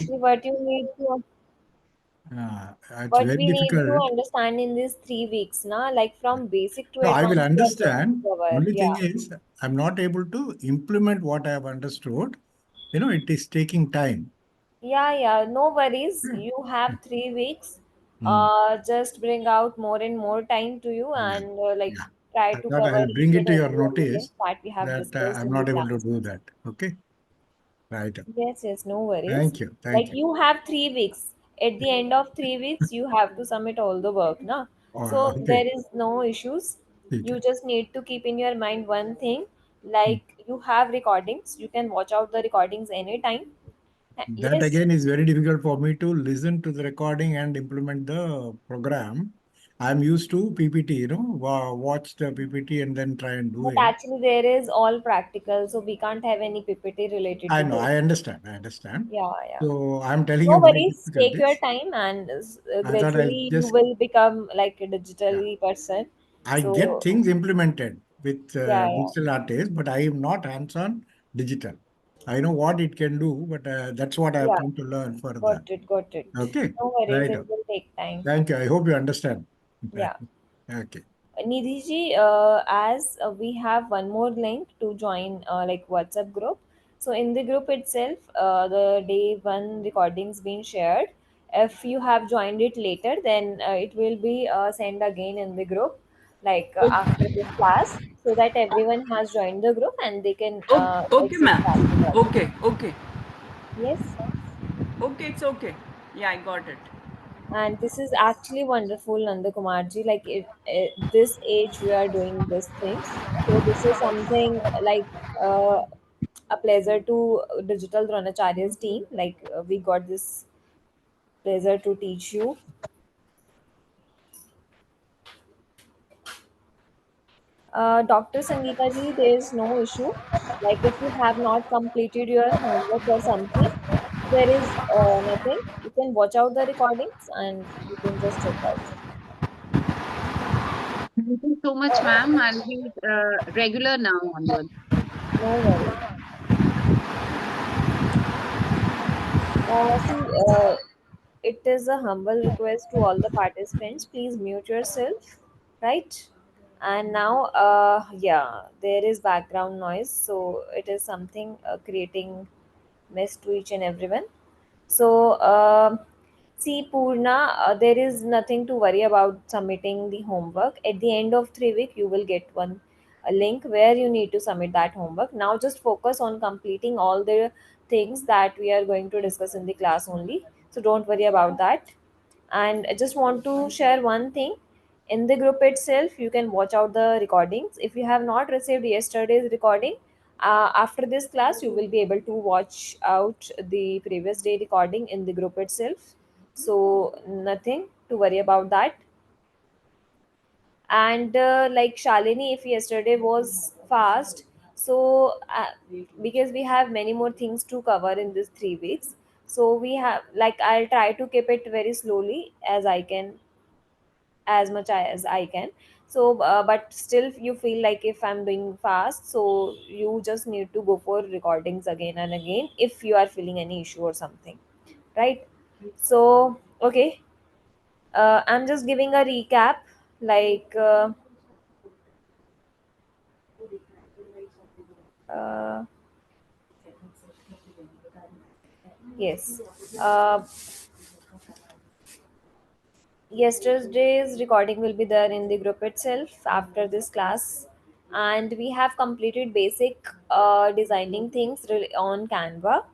actually what you need to It's what very we need to difficult. understand in these 3 weeks, na, like from basic to No, I will advanced, we are going to understand. cover. Only thing Yeah, is, I'm not able to implement what I have understood. It is taking time. yeah. No worries. Hmm. You have 3 weeks. Hmm. Just bring out more and more time to you, Yeah. and like Yeah. try I to thought cover I'll each bring it and to your every of the things notice that we have that discussed I'm in the not able to class. do that. Okay. Right. Yes, no worries. Thank you. Like Thank you. you have 3 weeks. At the end of 3 weeks, you have to submit all the work, na? So Okay. there is no issues. You Okay. just need to keep in your mind one thing, Hmm. like you have recordings. You can watch out the recordings anytime. That Yes, again is very difficult for me to listen to the recording and implement the program. I'm used to PPT, watch the PPT and then try and do but it. actually there is all practical, so we can't have any PPT related I to know, this. I understand, I understand. Yeah. So I'm telling No you my worries. Take your difficulties. time, and I thought I'll gradually you just, will become like a yeah, digitally person. I get So things implemented with yeah. digital artists, but I am not hands-on digital. I know what it can do, but that's what I have Yeah, come to learn further. got it. Okay, No worries, right. it will take time. Thank you. I hope you understand. Yeah. Okay. Nidhi ji, as we have one more link to join like WhatsApp group. So in the group itself, the day one recordings being shared. If you have joined it later, then it will be sent again in the group, like after this class, so that everyone has joined the group and they can Okay, access ma'am. that recording. Okay, okay. Yes. Okay, it's okay. Yeah, I got it. And this is actually wonderful, Nanda Kumarji. Like this age, we are doing this thing. So this is something like a pleasure to Digital Dronacharya's team. Like we got this pleasure to teach you. Dr. Sangeeta ji, there is no issue. Like if you have not completed your homework or something, there is nothing. You can watch out the recordings and you can just check out. Thank you so much, ma'am. I'll be regular now onwards. No worries. See, it is a humble request to all the participants. Please mute yourself, right? And now, yeah, there is background noise, so it is something creating mess to each and everyone. So, see, Purna, there is nothing to worry about submitting the homework. At the end of 3 week, you will get one a link where you need to submit that homework. Now, just focus on completing all the things that we are going to discuss in the class only. So, don't worry about that. And I just want to share one thing. In the group itself, you can watch out the recordings. If you have not received yesterday's recording, after this class, you will be able to watch out the previous day recording in the group itself. So, nothing to worry about that. And like Shalini, if yesterday was fast, so because we have many more things to cover in this 3 weeks, so we have like I'll try to keep it very slowly as I can, as much as I can. So, but still, you feel like if I'm doing fast, so you just need to go for recordings again and again if you are feeling any issue or something, right? So, okay, I'm just giving a recap, like, uh, yes. Yesterday's recording will be there in the group itself after this class, and we have completed basic designing things on Canva,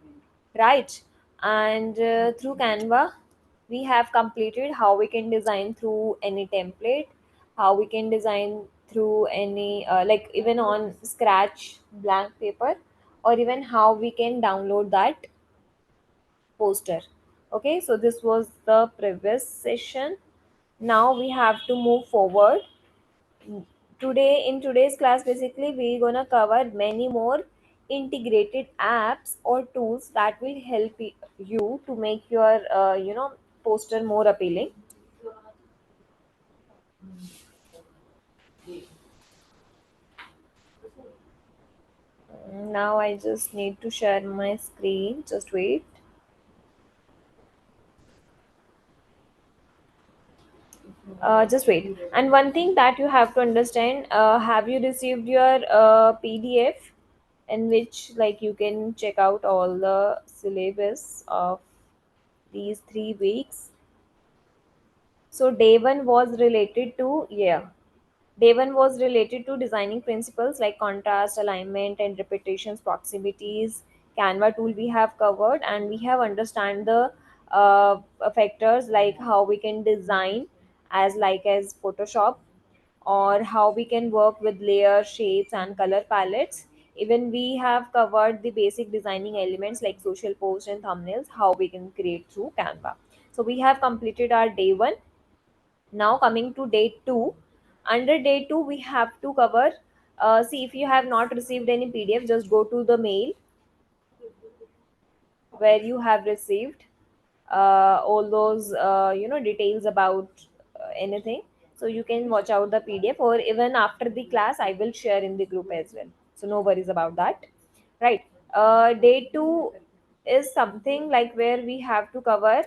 right? And through Canva, we have completed how we can design through any template, how we can design through any like even on Scratch blank paper, or even how we can download that poster. Okay, so this was the previous session. Now we have to move forward. Today, in today's class, basically we're gonna cover many more integrated apps or tools that will help you to make your poster more appealing. Now I just need to share my screen, just wait. Just wait. And one thing that you have to understand, have you received your PDF in which like you can check out all the syllabus of these 3 weeks? So day one was related to, yeah. Day one was related to designing principles like contrast, alignment, and repetitions, proximities. Canva tool we have covered, and we have understand the factors like how we can design as Photoshop, or how we can work with layer shapes and color palettes. Even we have covered the basic designing elements like social posts and thumbnails, how we can create through Canva. So we have completed our day one. Now coming to day two. Under day two we have to cover, see, if you have not received any PDF, just go to the mail where you have received all those details about anything. So you can watch out the PDF, or even after the class I will share in the group as well, so no worries about that. Right. Day two is something like where we have to cover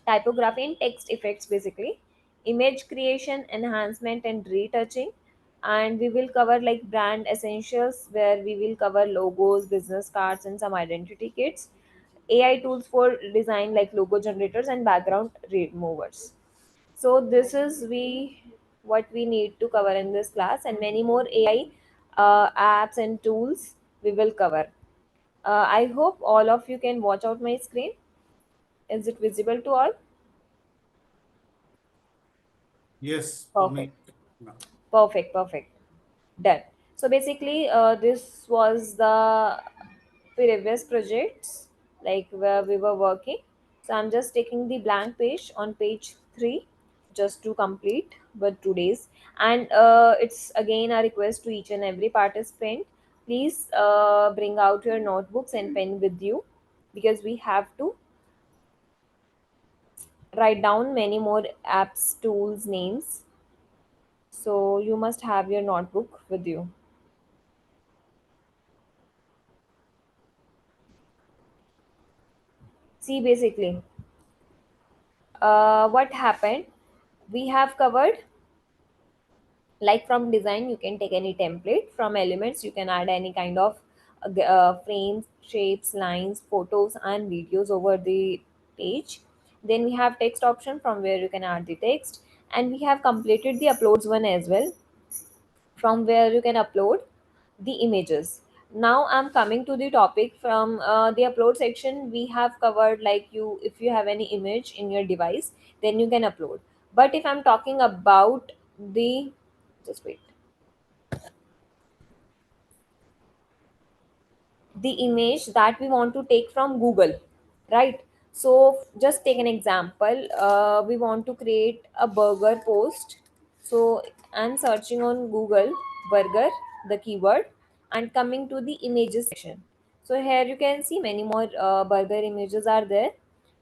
typography and text effects, basically image creation, enhancement, and retouching. And we will cover like brand essentials, where we will cover logos, business cards, and some identity kits. AI tools for design like logo generators and background removers. So this is we what we need to cover in this class, and many more AI apps and tools we will cover. I hope all of you can watch out my screen. Is it visible to all? Yes, for Perfect. me. No. Perfect, perfect. Done. So basically, this was the previous projects like where we were working. So I'm just taking the blank page on page 3 just to complete with today's. And it's again a request to each and every participant. Please bring out your notebooks and pen with you, because we have to write down many more apps, tools, names. So you must have your notebook with you. See, basically, what happened, we have covered like from design you can take any template, from elements you can add any kind of frames, shapes, lines, photos, and videos over the page. Then we have text option, from where you can add the text. And we have completed the uploads one as well, from where you can upload the images. Now I'm coming to the topic. From the upload section we have covered like, you if you have any image in your device, then you can upload. But if I'm talking about the, just wait, the image that we want to take from Google, right? So just take an example. We want to create a burger post. So I'm searching on Google burger, the keyword, and coming to the images section. So here you can see many more burger images are there.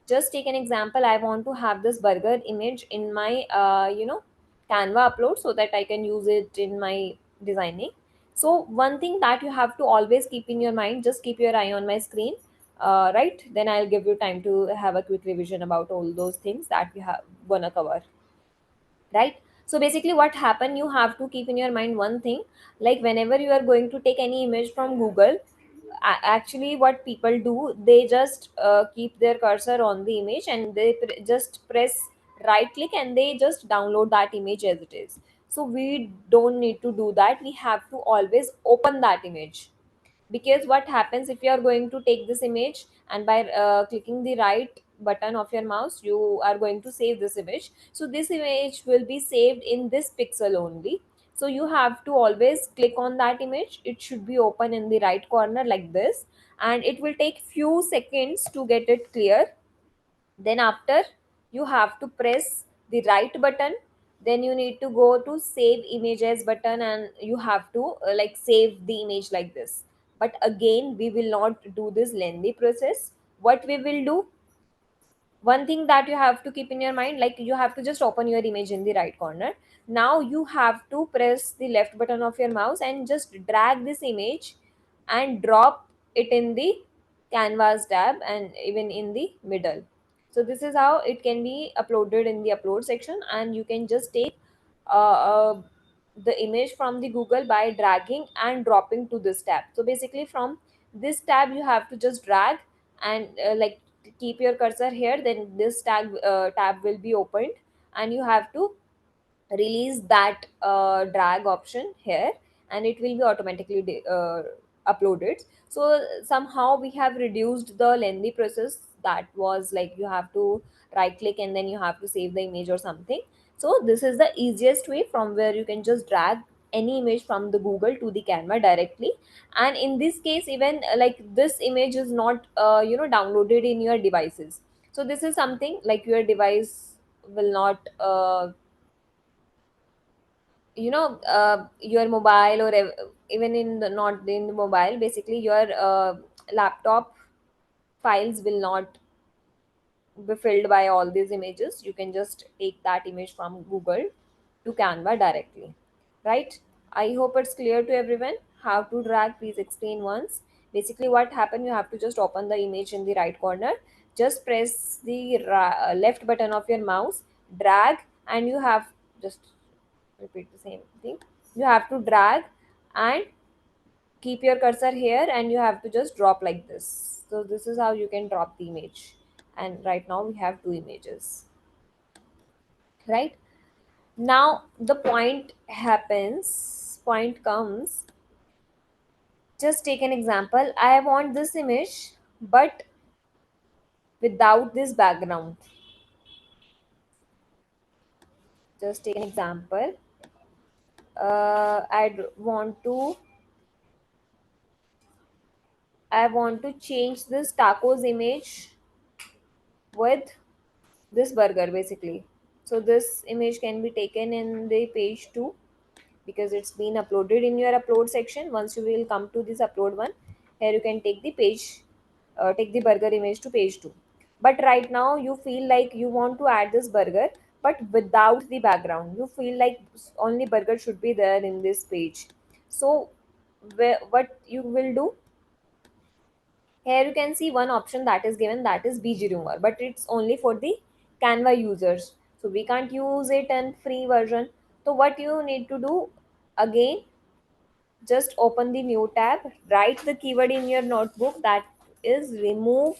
Just take an example, I want to have this burger image in my Canva upload, so that I can use it in my designing. So one thing that you have to always keep in your mind, just keep your eye on my screen, right? Then I'll give you time to have a quick revision about all those things that we have gonna cover, right? So basically what happen, you have to keep in your mind one thing, like whenever you are going to take any image from Google, actually what people do, they just keep their cursor on the image, and they just press right click, and they just download that image as it is. So we don't need to do that, we have to always open that image. Because what happens, if you are going to take this image, and by clicking the right button of your mouse, you are going to save this image, so this image will be saved in this pixel only. So you have to always click on that image, it should be open in the right corner like this, and it will take few seconds to get it clear. Then after, you have to press the right button, then you need to go to save images button, and you have to like save the image like this. But again, we will not do this lengthy process. What we will do, one thing that you have to keep in your mind, like you have to just open your image in the right corner. Now you have to press the left button of your mouse and just drag this image and drop it in the canvas tab, and even in the middle. So this is how it can be uploaded in the upload section, and you can just take uh, uh, the image from the Google by dragging and dropping to this tab. So basically from this tab you have to just drag and like keep your cursor here, then this tab will be opened, and you have to release that drag option here, and it will be automatically uploaded. So somehow we have reduced the lengthy process that was like you have to right click and then you have to save the image or something. So this is the easiest way from where you can just drag any image from the Google to the Canva directly. And in this case, even like this image is not downloaded in your devices. So this is something like your device will not your mobile or even in the not in the mobile, basically your laptop files will not be filled by all these images. You can just take that image from Google to Canva directly, right? I hope it's clear to everyone how to drag. Please explain once. Basically what happened, you have to just open the image in the right corner, just press the left button of your mouse, drag, and you have just repeat the same thing. You have to drag and keep your cursor here, and you have to just drop like this. So this is how you can drop the image. And right now we have two images, right? Now the point comes. Just take an example. I want this image but without this background. Just take an example. I want to change this tacos image with this burger basically. So this image can be taken in the page 2 because it's been uploaded in your upload section. Once you will come to this upload one, here you can take the page, take the burger image to page 2. But right now you feel like you want to add this burger but without the background. You feel like only burger should be there in this page. So what you will do, here you can see one option that is given, that is BG Remover, but it's only for the Canva users. So we can't use it in free version. So what you need to do, again, just open the new tab, write the keyword in your notebook, that is remove.bg.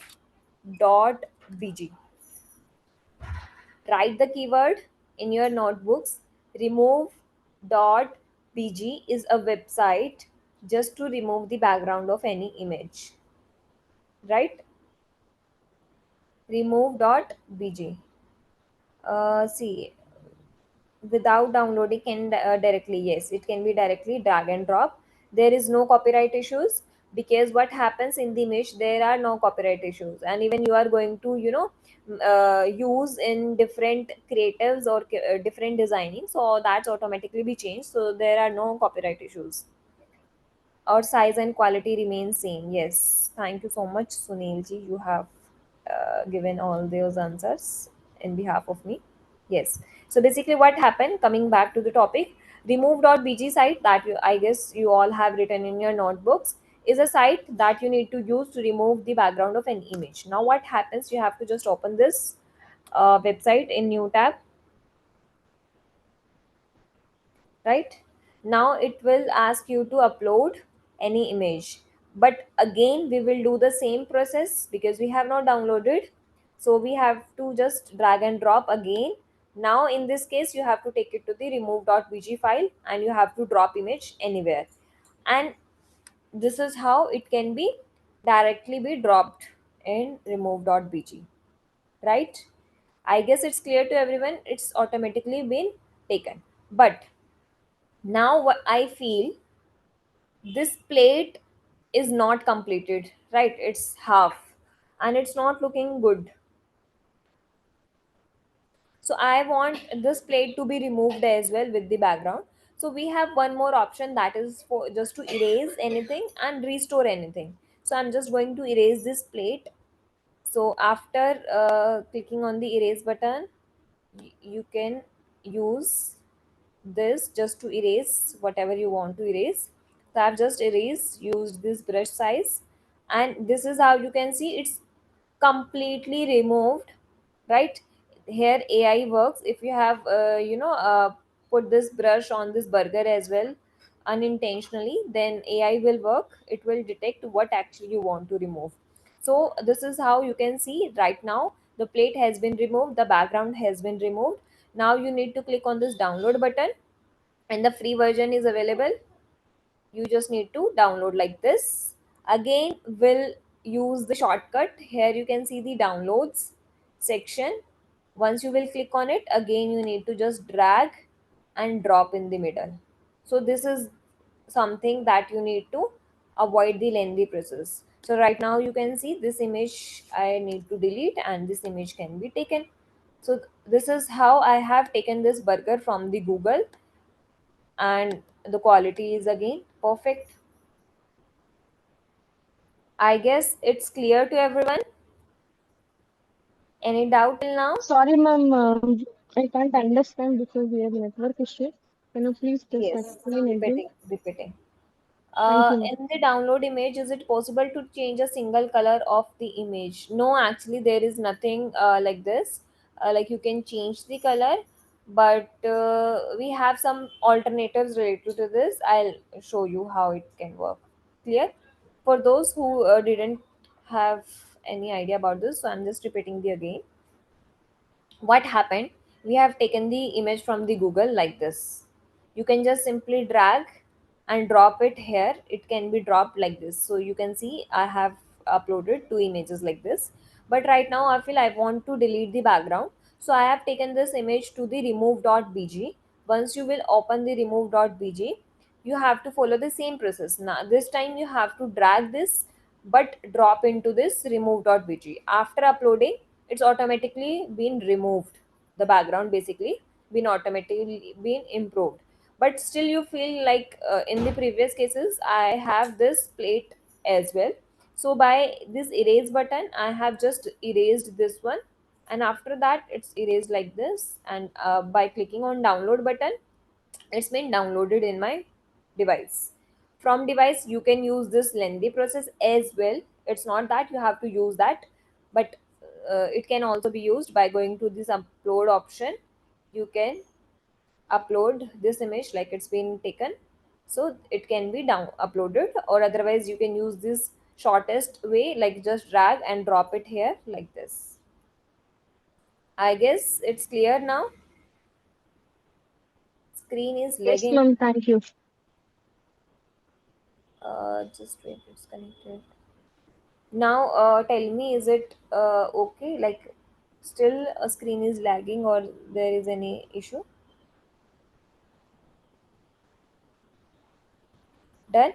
Write the keyword in your notebooks. Remove.bg is a website just to remove the background of any image, right? Remove.bg. See, without downloading can directly, yes, it can be directly drag and drop. There is no copyright issues, because what happens in the image, there are no copyright issues. And even you are going to use in different creatives or different designing, so that's automatically be changed, so there are no copyright issues. Our size and quality remain same. Yes, thank you so much, Sunil ji. You have given all those answers in behalf of me. Yes. So basically, what happened? Coming back to the topic, remove.bg site that I guess you all have written in your notebooks is a site that you need to use to remove the background of an image. Now, what happens? You have to just open this website in new tab, right? Now it will ask you to upload any image, but again we will do the same process because we have not downloaded. So we have to just drag and drop again. Now in this case you have to take it to the remove.bg file and you have to drop image anywhere, and this is how it can be directly be dropped in remove.bg, right? I guess it's clear to everyone, it's automatically been taken. But now what I feel, this plate is not completed, right? It's half and it's not looking good. So I want this plate to be removed as well with the background. So we have one more option, that is for just to erase anything and restore anything. So I'm just going to erase this plate. So after clicking on the erase button, you can use this just to erase whatever you want to erase. So I've just erased, used this brush size, and this is how you can see it's completely removed right? Here AI works. If you have put this brush on this burger as well unintentionally, then AI will work. It will detect what actually you want to remove. So this is how you can see right now the plate has been removed, the background has been removed. Now you need to click on this download button, and the free version is available. You just need to download like this. Again, we'll use the shortcut. Here you can see the downloads section. Once you will click on it, again you need to just drag and drop in the middle. So this is something that you need to avoid the lengthy process. So right now you can see this image I need to delete, and this image can be taken. So this is how I have taken this burger from the Google, and the quality is again perfect. I guess it's clear to everyone. Any doubt till now? Sorry, ma'am, I can't understand because we have network issue. Can you please just Yes, explain again? repeating. Thank you, ma'am. In the download image, is it possible to change a single color of the image? No, actually, there is nothing like this. Like you can change the color, but we have some alternatives related to this. I'll show you how it can work. Clear? For those who didn't have any idea about this, so I'm just repeating the again. What happened, we have taken the image from the Google like this. You can just simply drag and drop it here. It can be dropped like this. So you can see I have uploaded two images like this. But right now I feel I want to delete the background, so I have taken this image to the remove.bg. Once you will open the remove.bg, you have to follow the same process. Now this time you have to drag this but drop into this remove.bg. After uploading, it's automatically been removed. The background basically been automatically been improved. But still you feel like in the previous cases I have this plate as well. So by this erase button I have just erased this one, and after that it's erased like this. And by clicking on download button, it's been downloaded in my device. From device you can use this lengthy process as well. It's not that you have to use that, but it can also be used by going to this upload option. You can upload this image like it's been taken, so it can be down uploaded. Or otherwise you can use this shortest way, like just drag and drop it here like this. I guess it's clear now. Screen is Yes, lagging. ma'am, thank you. Just wait, it's connected. Now, tell me, is it okay? Like, still a screen is lagging, or there is any issue? Done.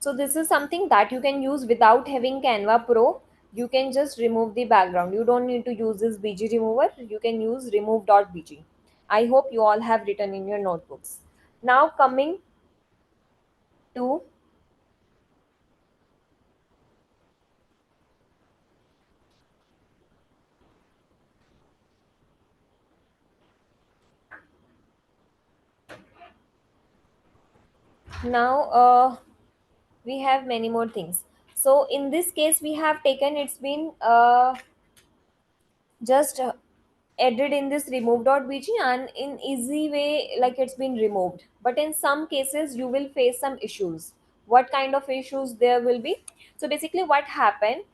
So this is something that you can use without having Canva Pro. You can just remove the background. You don't need to use this BG remover. You can use remove.bg. I hope you all have written in your notebooks. Now coming to now we have many more things. So in this case we have taken, it's been just added in this remove.bg, and in easy way like it's been removed. But in some cases you will face some issues. What kind of issues there will be? So basically what happened,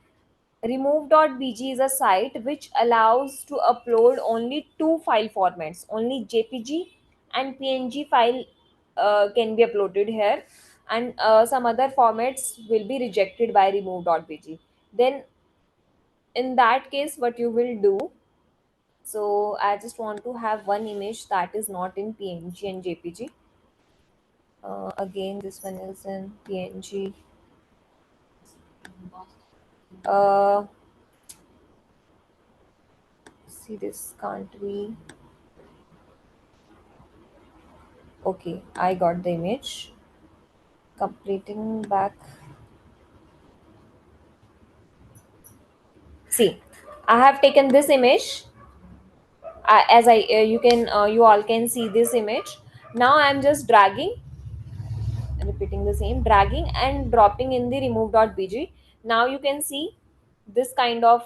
remove.bg is a site which allows to upload only two file formats, only jpg and png file can be uploaded here, and some other formats will be rejected by remove.bg. Then in that case what you will do, so I just want to have one image that is not in PNG and JPG. Again, this one is in PNG. Uh, See, this can't be. Okay, I got the image. Completing back. See, I have taken this image. As I, you all can see this image. Now I'm just dragging, repeating the same, dragging and dropping in the remove.bg. Now you can see this kind of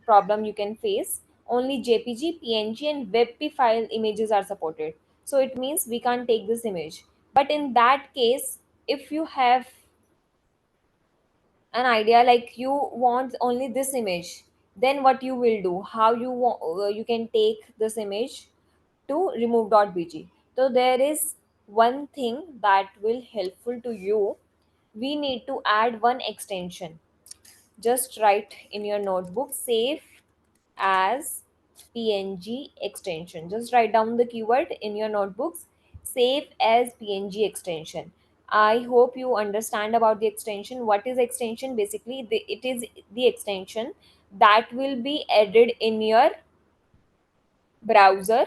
problem you can face. Only JPG, PNG, and WebP file images are supported. So it means we can't take this image. But in that case, if you have an idea like you want only this image, then what you will do, how you can take this image to remove.bg. So there is one thing that will helpful to you. We need to add one extension. Just write in your notebook, save as png extension. Just write down the keyword in your notebooks, save as png extension. I hope you understand about the extension. What is extension? Basically, it is the extension that will be added in your browser.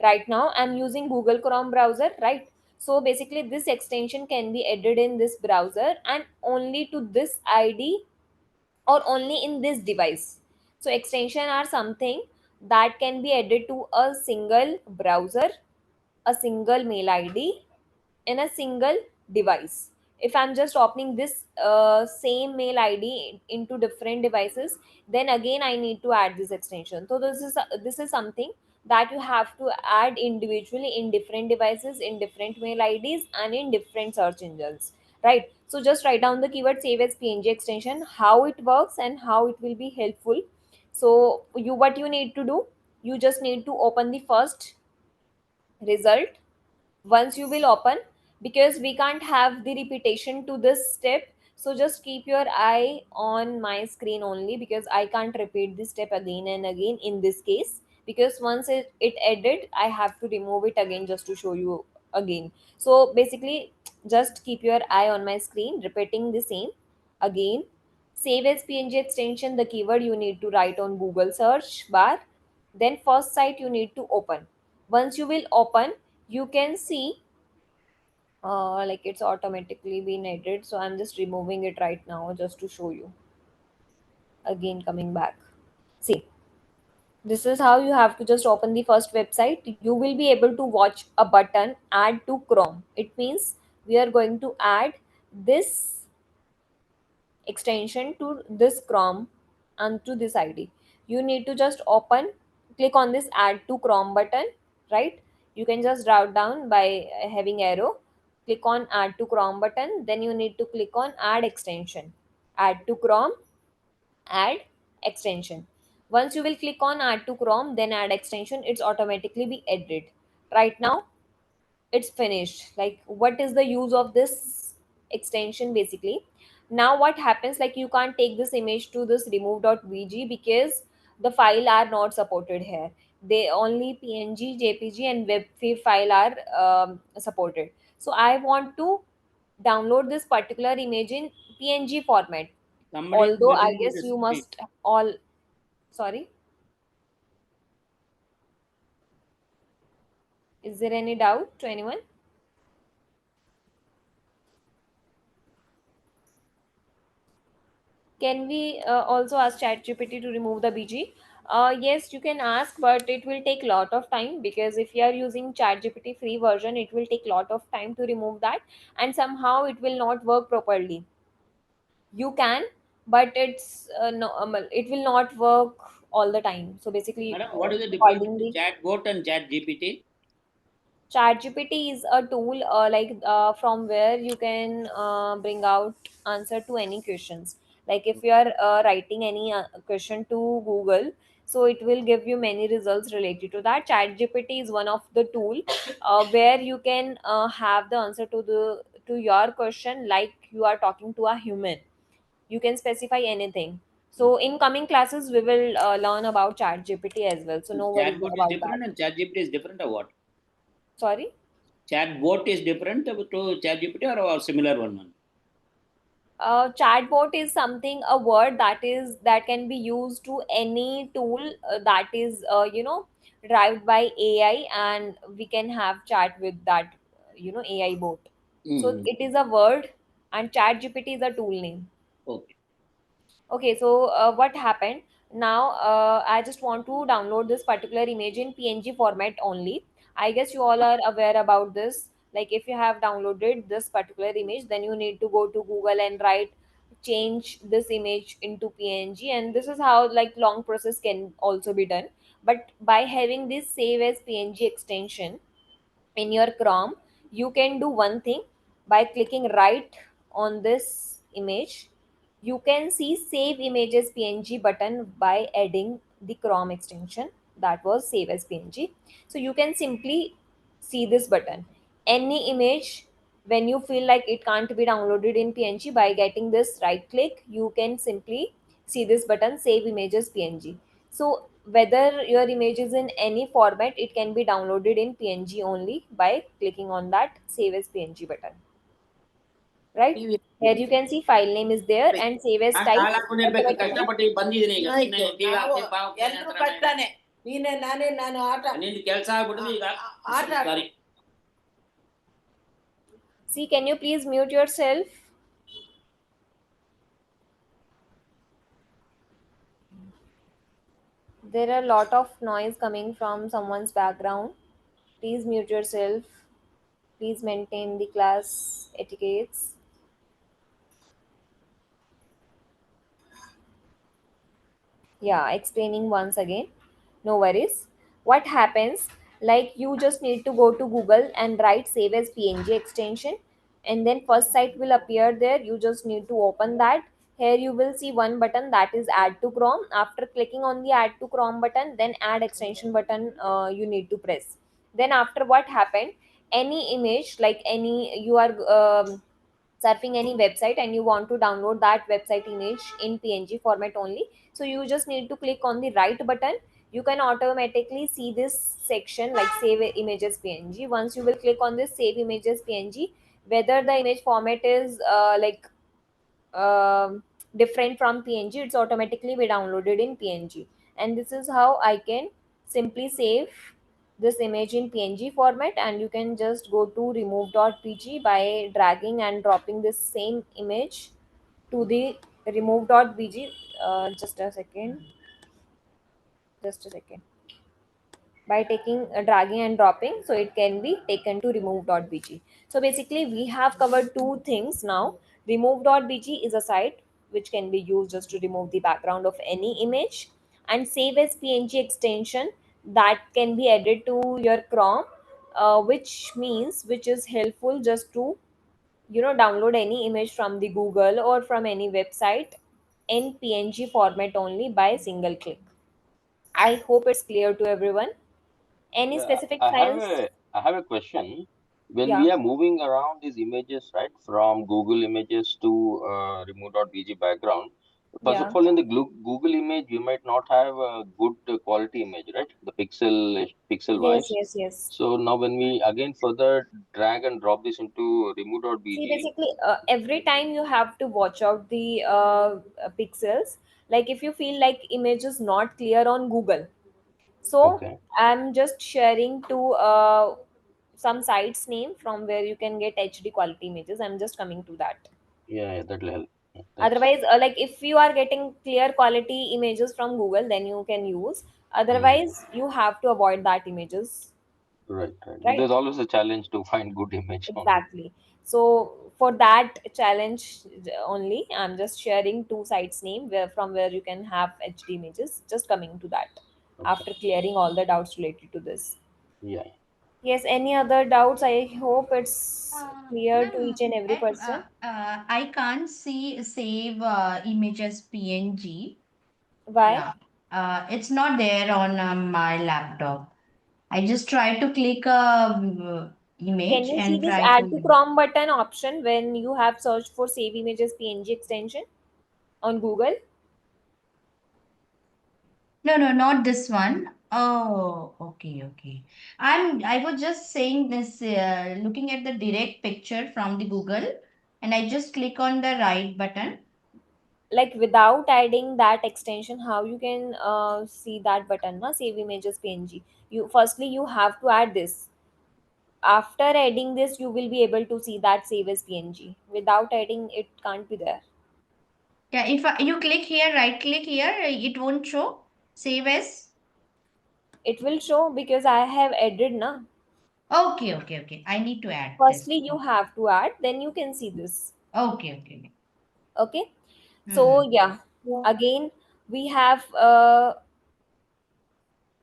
Right now I'm using Google Chrome browser, right? So basically this extension can be added in this browser and only to this id or only in this device. So extension are something that can be added to a single browser, a single mail id, in a single device. If I'm just opening this same mail id into different devices, then again I need to add this extension. So this is something that you have to add individually in different devices, in different mail ids, and in different search engines, right? So just write down the keyword save as png extension, how it works and how it will be helpful. So you, what you need to do, you just need to open the first result once you will open, because we can't have the repetition to this step. So just keep your eye on my screen only, because I can't repeat this step again and again in this case, because once it ended I have to remove it again just to show you again. So basically just keep your eye on my screen, repeating the same again. Save as png extension, the keyword you need to write on Google search bar. Then first site you need to open. Once you will open, you can see like it's automatically been edited, so I'm just removing it right now just to show you. Again coming back, see, this is how you have to just open the first website. You will be able to watch a button add to Chrome. It means we are going to add this extension to this Chrome and to this id. You need to just open, click on this add to Chrome button, right? You can just drop down by having arrow, click on add to Chrome button, then you need to click on add extension, add to Chrome, add extension. Once you will click on add to Chrome, then add extension, it's automatically be added. Right now it's finished. Like what is the use of this extension? Basically, now what happens, like you can't take this image to this remove.bg because the file are not supported here. They only png, jpg, and webp file are supported. So I want to download this particular image in png format. Somebody is Although I getting guess the you speech. must all, sorry, is there any doubt to anyone? Can we also ask ChatGPT to remove the BG? Yes, you can ask, but it will take lot of time, because if you are using ChatGPT free version, it will take lot of time to remove that, and somehow it will not work properly. You can, but no, it will not work all the time. So basically, Madam, what is the difference between accordingly, chatbot and chat GPT? ChatGPT is a tool from where you can bring out answer to any questions. Like if you are writing any question to Google, so it will give you many results related to that. ChatGPT is one of the tool where you can have the answer to your question, like you are talking to a human. You can specify anything. So in coming classes, we will learn about ChatGPT as well. So no worries Chatbot is about that. different and chat GPT is different or what? Sorry. Chatbot is different to chat GPT or similar one? Chatbot is something, a word that can be used to any tool that is derived by AI, and we can have chat with that AI bot. So Mm-hmm. it is a word, and chat gpt is a tool name. Okay. Okay, so what happened now? I just want to download this particular image in PNG format only. I guess you all are aware about this. Like if you have downloaded this particular image, then you need to go to Google and write change this image into PNG, and this is how like long process can also be done. But by having this save as PNG extension in your Chrome, you can do one thing. By clicking right on this image, you can see save images PNG button by adding the Chrome extension that was save as PNG. So you can simply see this button. Any image, when you feel like it can't be downloaded in PNG, by getting this right click, you can simply see this button save images PNG. So whether your image is in any format, it can be downloaded in PNG only by clicking on that save as PNG button. Right? Here you can see file name is there and save as type automatically. ಕಷ್ಟಪಟ್ಟು ಬಂದಿದ್ದೀನಿ ಈಗ ಆಯ್ತು. ಸುಮ್ನೆ TV ನಾವು ಹಾಕ್ತೀನಿ, ಬಾ ಹೋಗ್ತೀನಿ ಎಲ್ರೂ ಅಂತಾರೆ. ಕಷ್ಟನೇ. ನೀನೇ ನಾನೇ ನಾನು ಆಟ ನಿಂದು ಕೆಲಸ ಆಗ್ಬಿಟ್ಟಿದೆ ಈಗ ಆಟ ಸಾರಿ. See, can you please mute yourself? There are a lot of noise coming from someone's background. Please mute yourself. Please maintain the class etiquettes. Yeah, explaining once again. No worries. What happens, like you just need to go to Google and write save as PNG extension, and then first site will appear there. You just need to open that. Here you will see one button that is add to Chrome. After clicking on the add to Chrome button, then add extension button you need to press. Then after what happened, any image, like any you are surfing any website and you want to download that website image in PNG format only, so you just need to click on the right button. You can automatically see this section like save images PNG. Once you will click on this save images PNG, whether the image format is different from PNG, it's automatically be downloaded in PNG. And this is how I can simply save this image in PNG format, and you can just go to remove.pg by dragging and dropping this same image to the remove.pg. Just a second, by taking dragging and dropping, so it can be taken to remove.bg. So basically we have covered two things now. Remove.bg is a site which can be used just to remove the background of any image, and save as PNG extension that can be added to your Chrome, which is helpful just to download any image from the Google or from any website in PNG format only by single click. I hope it's clear to everyone. Any Yeah, specific files? I have a question. When Yeah. we are moving around these images, right, from Google Images to remove.bg background, first of Yeah. all, in the Google image, we might not have a good quality image, right? The pixel Yes, wise. yes, yes. So now when we again further drag and drop this into See, remove.bg, basically, every time you have to watch out the pixels. Like if you feel like image is not clear on Google, so okay, I'm just sharing to some sites name from where you can get HD quality images. I'm just coming to that. yeah, that'll help. Thanks. Otherwise, like if you are getting clear quality images from Google, then you can use. Otherwise, you have to avoid that images, Right. But there's right? always a challenge to find good image on. Exactly. So for that challenge only, I'm just sharing two sites name where you can have HD images. Just coming to that Okay. after clearing all the doubts related to this. Yeah. Yes. Any other doubts? I hope it's clear to each Ma'am, and every person. I can't see save images PNG. Why? Yeah, it's not there on my laptop. I just try to click a Can image you see and this try add to to. Chrome button option when you have searched for save images PNG extension on Google? No, no, not this one. Oh, okay. I was just saying this, looking at the direct picture from the Google, and I just click on the right button. Like without adding that extension, how you can see that button, na? Save images PNG. You firstly you have to add this. After adding this, you will be able to see that save as PNG. Without adding, it can't be there. Yeah, if you click here, right click here, it won't show. Save as. It will show because I have added na. Okay. I need to add this. Firstly, you have to add, then you can see this. Okay. Okay. So Hmm. yeah, again we have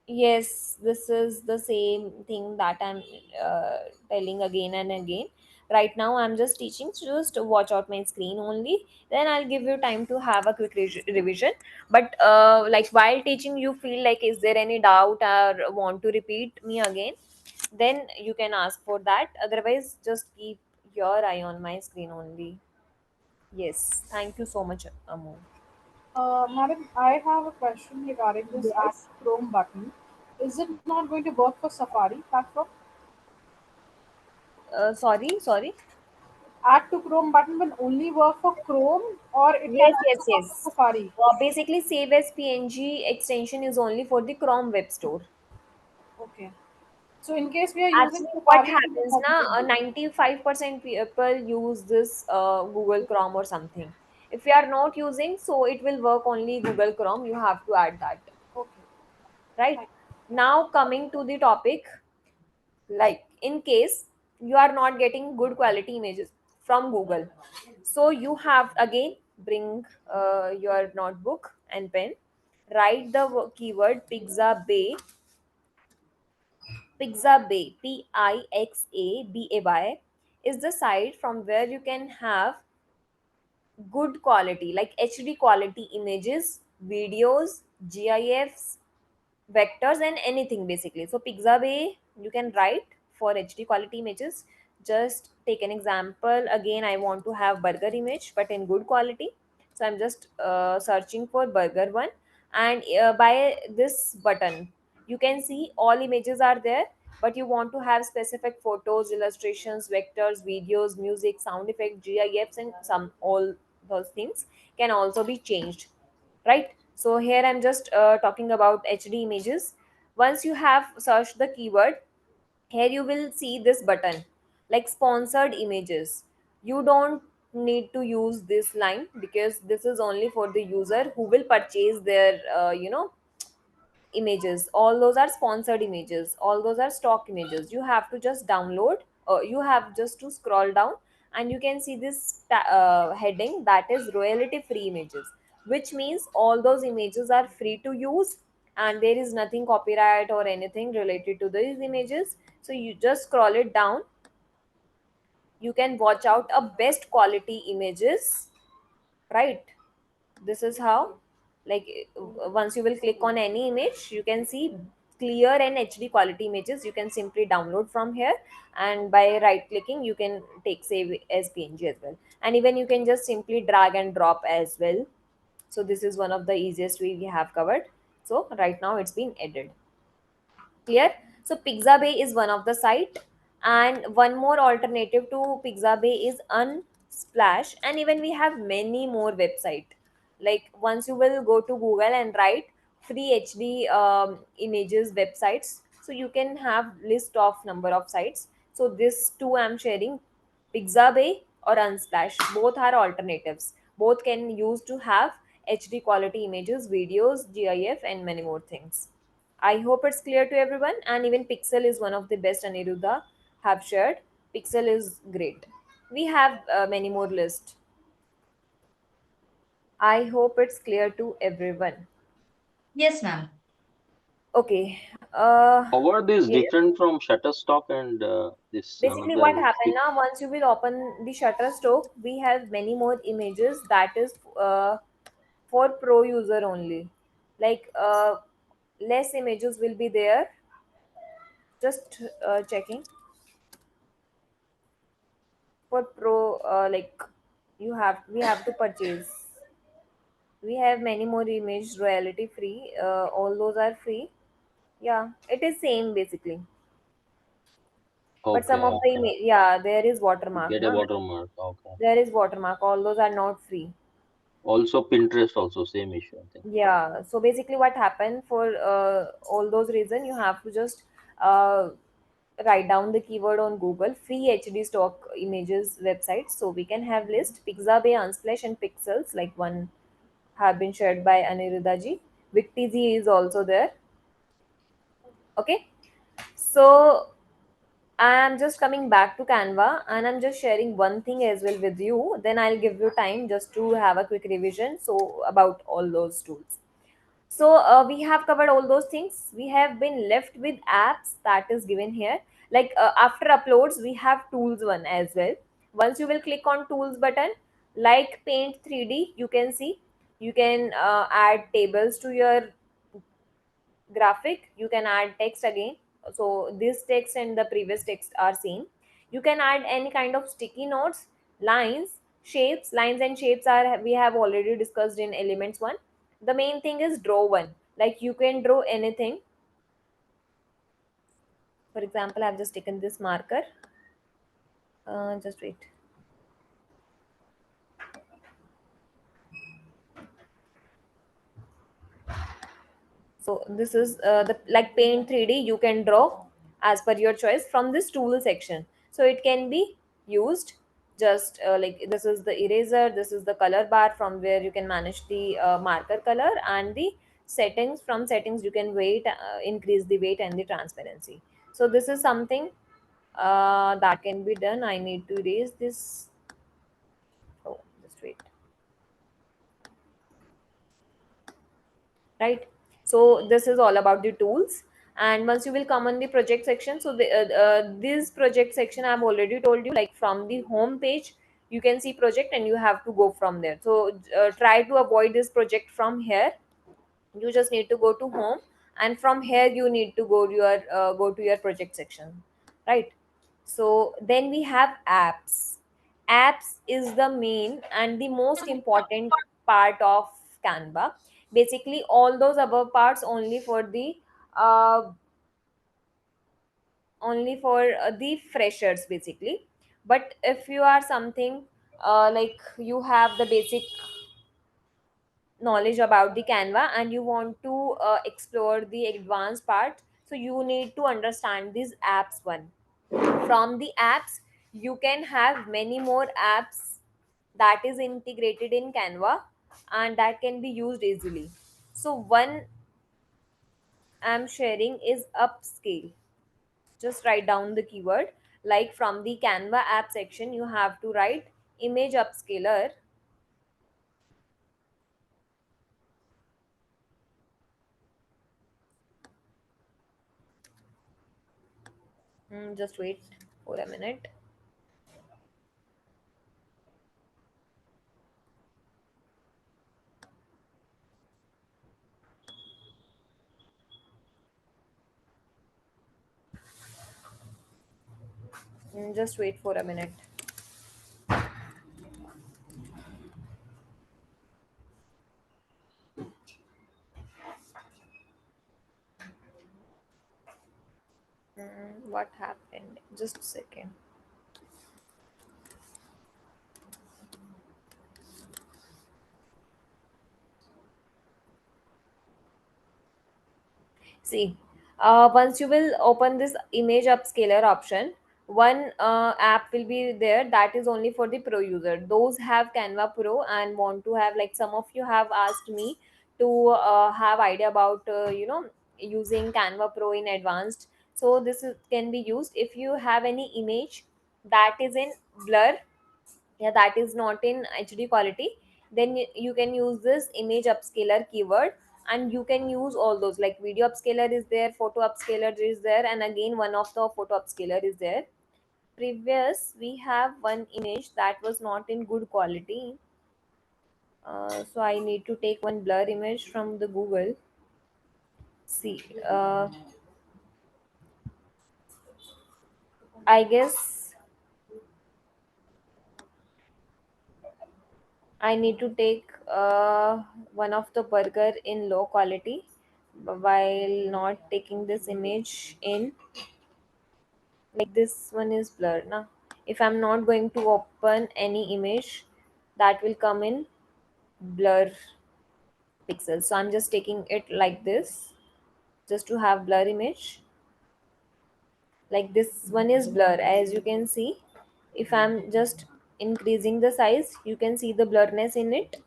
yes, this is the same thing that I'm uh, telling again and again. Right now, I'm just teaching, so just watch out my screen only. Then I'll give you time to have a quick revision. But like while teaching, you feel like is there any doubt or want to repeat me again? Then you can ask for that. Otherwise, just keep your eye on my screen only. Yes, thank you so much, Amu. Madam, I have a question regarding this Add Yes. to Chrome button. Is it not going to work for Safari platform? Sorry. Add to Chrome button will only work for Chrome or it can Yes, also yes, work for yes. Safari. Basically, Save as PNG extension is only for the Chrome Web Store. Okay. So in case we are using Actually, what Safari, then happens what we can now? do? 95% people use this Google Chrome or something. If you are not using, so it will work only Google Chrome. You have to add that, Okay. right? Thank Now coming to the topic, like in case you are not getting good quality images from Google, so you have again bring your notebook and pen, write the keyword Pixabay, Pixabay is the site from where you can have good quality like HD quality images, videos, GIFs, vectors, and anything basically. So Pixabay you can write for HD quality images. Just take an example. Again, I want to have burger image but in good quality. So I'm just searching for burger one, and by this button you can see all images are there, but you want to have specific photos, illustrations, vectors, videos, music, sound effect, GIFs, and some all those things can also be changed, right? So here I'm just talking about HD images. Once you have searched the keyword, here you will see this button like sponsored images. You don't need to use this line because this is only for the user who will purchase their images. All those are sponsored images, all those are stock images. You have to just download, you have just to scroll down, and you can see this heading that is royalty free images, which means all those images are free to use and there is nothing copyright or anything related to these images. So you just scroll it down, you can watch out a best quality images, right? This is how, like, once you will click on any image you can see clear and HD quality images. You can simply download from here, and by right clicking you can take save as PNG as well, and even you can just simply drag and drop as well. So this is one of the easiest way we have covered. So right now it's been added. Clear? So Pixabay is one of the site, and one more alternative to Pixabay is Unsplash, and even we have many more website. Like once you will go to Google and write free HD images websites, so you can have list of number of sites. So this two I'm sharing, Pixabay or Unsplash. Both are alternatives. Both can use to have HD quality images, videos, GIF, and many more things. I hope it's clear to everyone. And even Pixel is one of the best Aniruddha have shared. Pixel is great. We have many more lists. I hope it's clear to everyone. Yes, ma'am. Okay. How are these Yes. different from Shutterstock and this Basically, what another happened stick? now? Once you will open the Shutterstock, we have many more images. That is for pro user only. Like less images will be there. Just checking for pro. Like we have to purchase. We have many more image royalty free. All those are free. Yeah, it is same basically. But some Okay, of the image, yeah, there is watermark. get a Na? watermark. Okay. There is watermark. All those are not free. Also Pinterest also same issue, I think. Yeah. So basically, what happened for all those reason, you have to just uh, write down the keyword on Google free HD stock images websites. So we can have list Pixabay, Unsplash, and Pixels. Like one have been shared by Aniruddha ji. VicTZ is also there. Okay. So I'm just coming back to Canva and I'm just sharing one thing as well with you. Then I'll give you time just to have a quick revision. So, about all those tools. So, we have covered all those things. We have been left with apps that is given here. Like after uploads, we have tools one as well. Once you will click on tools button, like Paint 3D, you can see you can add tables to your graphic. You can add text again, so this text and the previous text are same. You can add any kind of sticky notes, lines, shapes. Lines and shapes are, we have already discussed in elements one. The main thing is draw one, like you can draw anything. For example, I've just taken this marker. Just wait. So this is the like Paint 3D. You can draw as per your choice from this tool section. So it can be used just like this is the eraser, this is the color bar from where you can manage the marker color, and the settings. From settings you can increase the weight and the transparency. So this is something that can be done. I need to erase this. Oh, just wait. Right, so this is all about the tools. And once you will come on the project section, so this project section I've already told you, like from the home page you can see project and you have to go from there. So try to avoid this project from here. You just need to go to home, and from here you need to go to your project section, right? So then we have apps. Apps is the main and the most important part of Canva. Basically all those above parts uh, only for the freshers basically. But if you are something like you have the basic knowledge about the Canva and you want to explore the advanced part, so you need to understand these apps one. From the apps you can have many more apps that is integrated in Canva and that can be used easily. So one I'm sharing is upscale. Just write down the keyword. Like from the Canva app section you have to write image upscaler. Just wait for a minute. Just wait for a minute. What happened? Just a second. See, once you will open this image upscaler option, one app will be there that is only for the pro user. Those have Canva Pro and want to have, like some of you have asked me to have idea about using Canva Pro in advanced. So this can be used if you have any image that is in blur, yeah, that is not in HD quality. Then you can use this image upscaler keyword, and you can use all those, like video upscaler is there, photo upscaler is there, and again one of the photo upscaler is there. Previous we have one image that was not in good quality, so I need to take one blur image from the Google. See, I guess I need to take one of the burger in low quality while not taking this image in, like this one is blurred now. If I'm not going to open any image, that will come in blur pixels. So I'm just taking it like this just to have blur image. Like this one is blur, as you can see. If I'm just increasing the size, you can see the blurriness in it,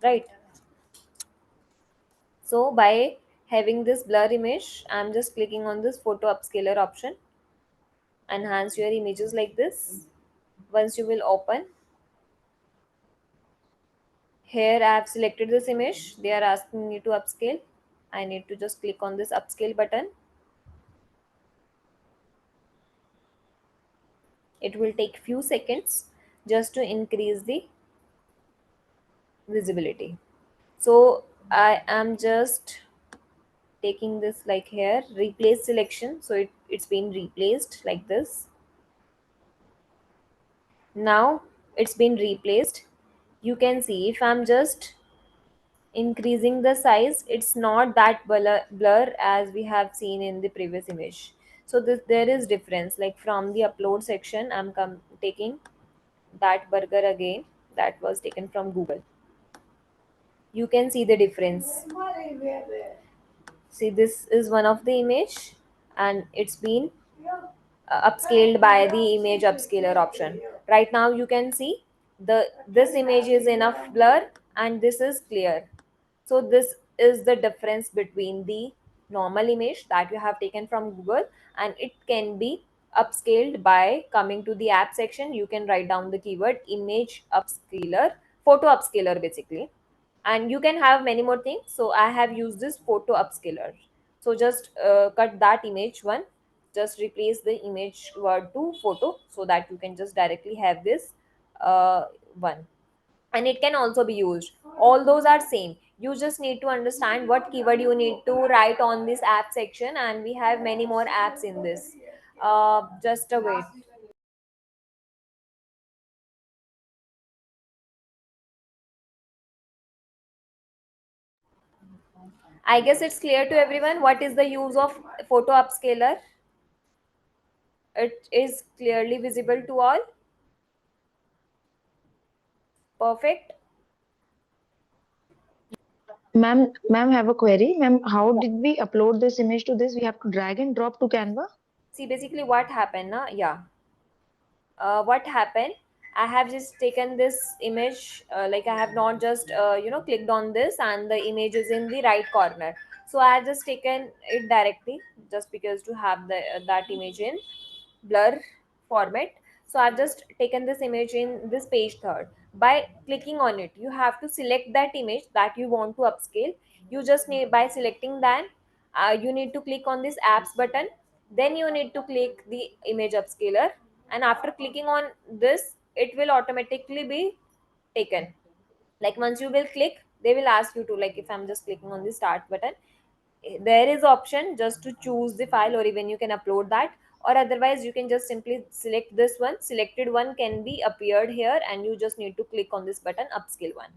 right? So by having this blur image, I'm just clicking on this photo upscaler option. enhance your images like this. Once you will open, here I have selected this image. They are asking me to upscale. I need to just click on this upscale button. It will take few seconds just to increase the visibility. So I am just taking this like here, replace selection. So it's been replaced like this. Now it's been replaced. You can see if I'm just increasing the size, it's not that blur as we have seen in the previous image. So there is difference. Like from the upload section, I'm taking that burger again, that was taken from Google. You can see the difference. See, this is one of the image, and it's been upscaled by the image upscaler option. Right now you can see this image is enough blur and this is clear. So this is the difference between the normal image that you have taken from Google, and it can be upscaled by coming to the app section. You can write down the keyword image upscaler, photo upscaler basically, and you can have many more things. So I have used this photo upscaler. So just cut that image one, just replace the image word to photo so that you can just directly have this one. And it can also be used, all those are same. You just need to understand what keyword you need to write on this app section, and we have many more apps in this. Just a wait. I guess it's clear to everyone what is the use of photo upscaler. It is clearly visible to all. Perfect. Ma'am, have a query. Ma'am, how did we upload this image to this? We have to drag and drop to Canva. See, basically what happened na, yeah, what happened, I have just taken this image, like I have not just clicked on this and the image is in the right corner. So I have just taken it directly, just because to have the that image in blur format. So I've just taken this image in this page third. By clicking on it, you have to select that image that you want to upscale. You just need, by selecting that, you need to click on this apps button. Then you need to click the image upscaler, and after clicking on this, it will automatically be taken. Like once you will click, they will ask you to, like if I'm just clicking on the start button, there is option just to choose the file, or even you can upload that, or otherwise you can just simply select this one. Selected one can be appeared here, and you just need to click on this button upscale one.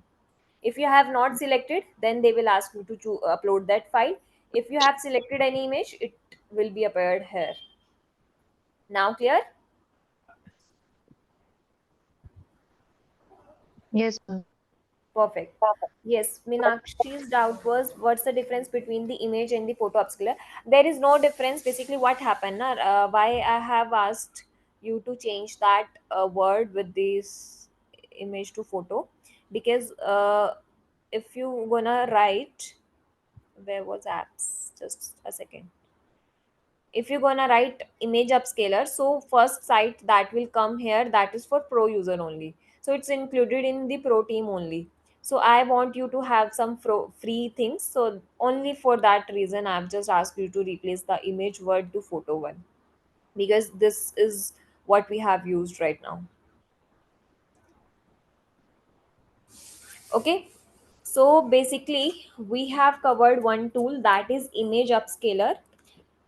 If you have not selected, then they will ask you to upload that file. If you have selected any image, it will be appeared here. Now clear? Yes, ma'am. Perfect. Yes, Meenakshi's doubt was what's the difference between the image and the photo upscaler. There is no difference. Basically, what happened? Na, why I have asked you to change that word with this image to photo, because if you gonna write, where was apps? Just a second. If you're gonna write image upscaler, so first site that will come here, that is for pro user only. So it's included in the pro team only. So I want you to have some free things, so only for that reason I've just asked you to replace the image word to photo one, because this is what we have used right now. Okay, so basically we have covered one tool, that is image upscaler.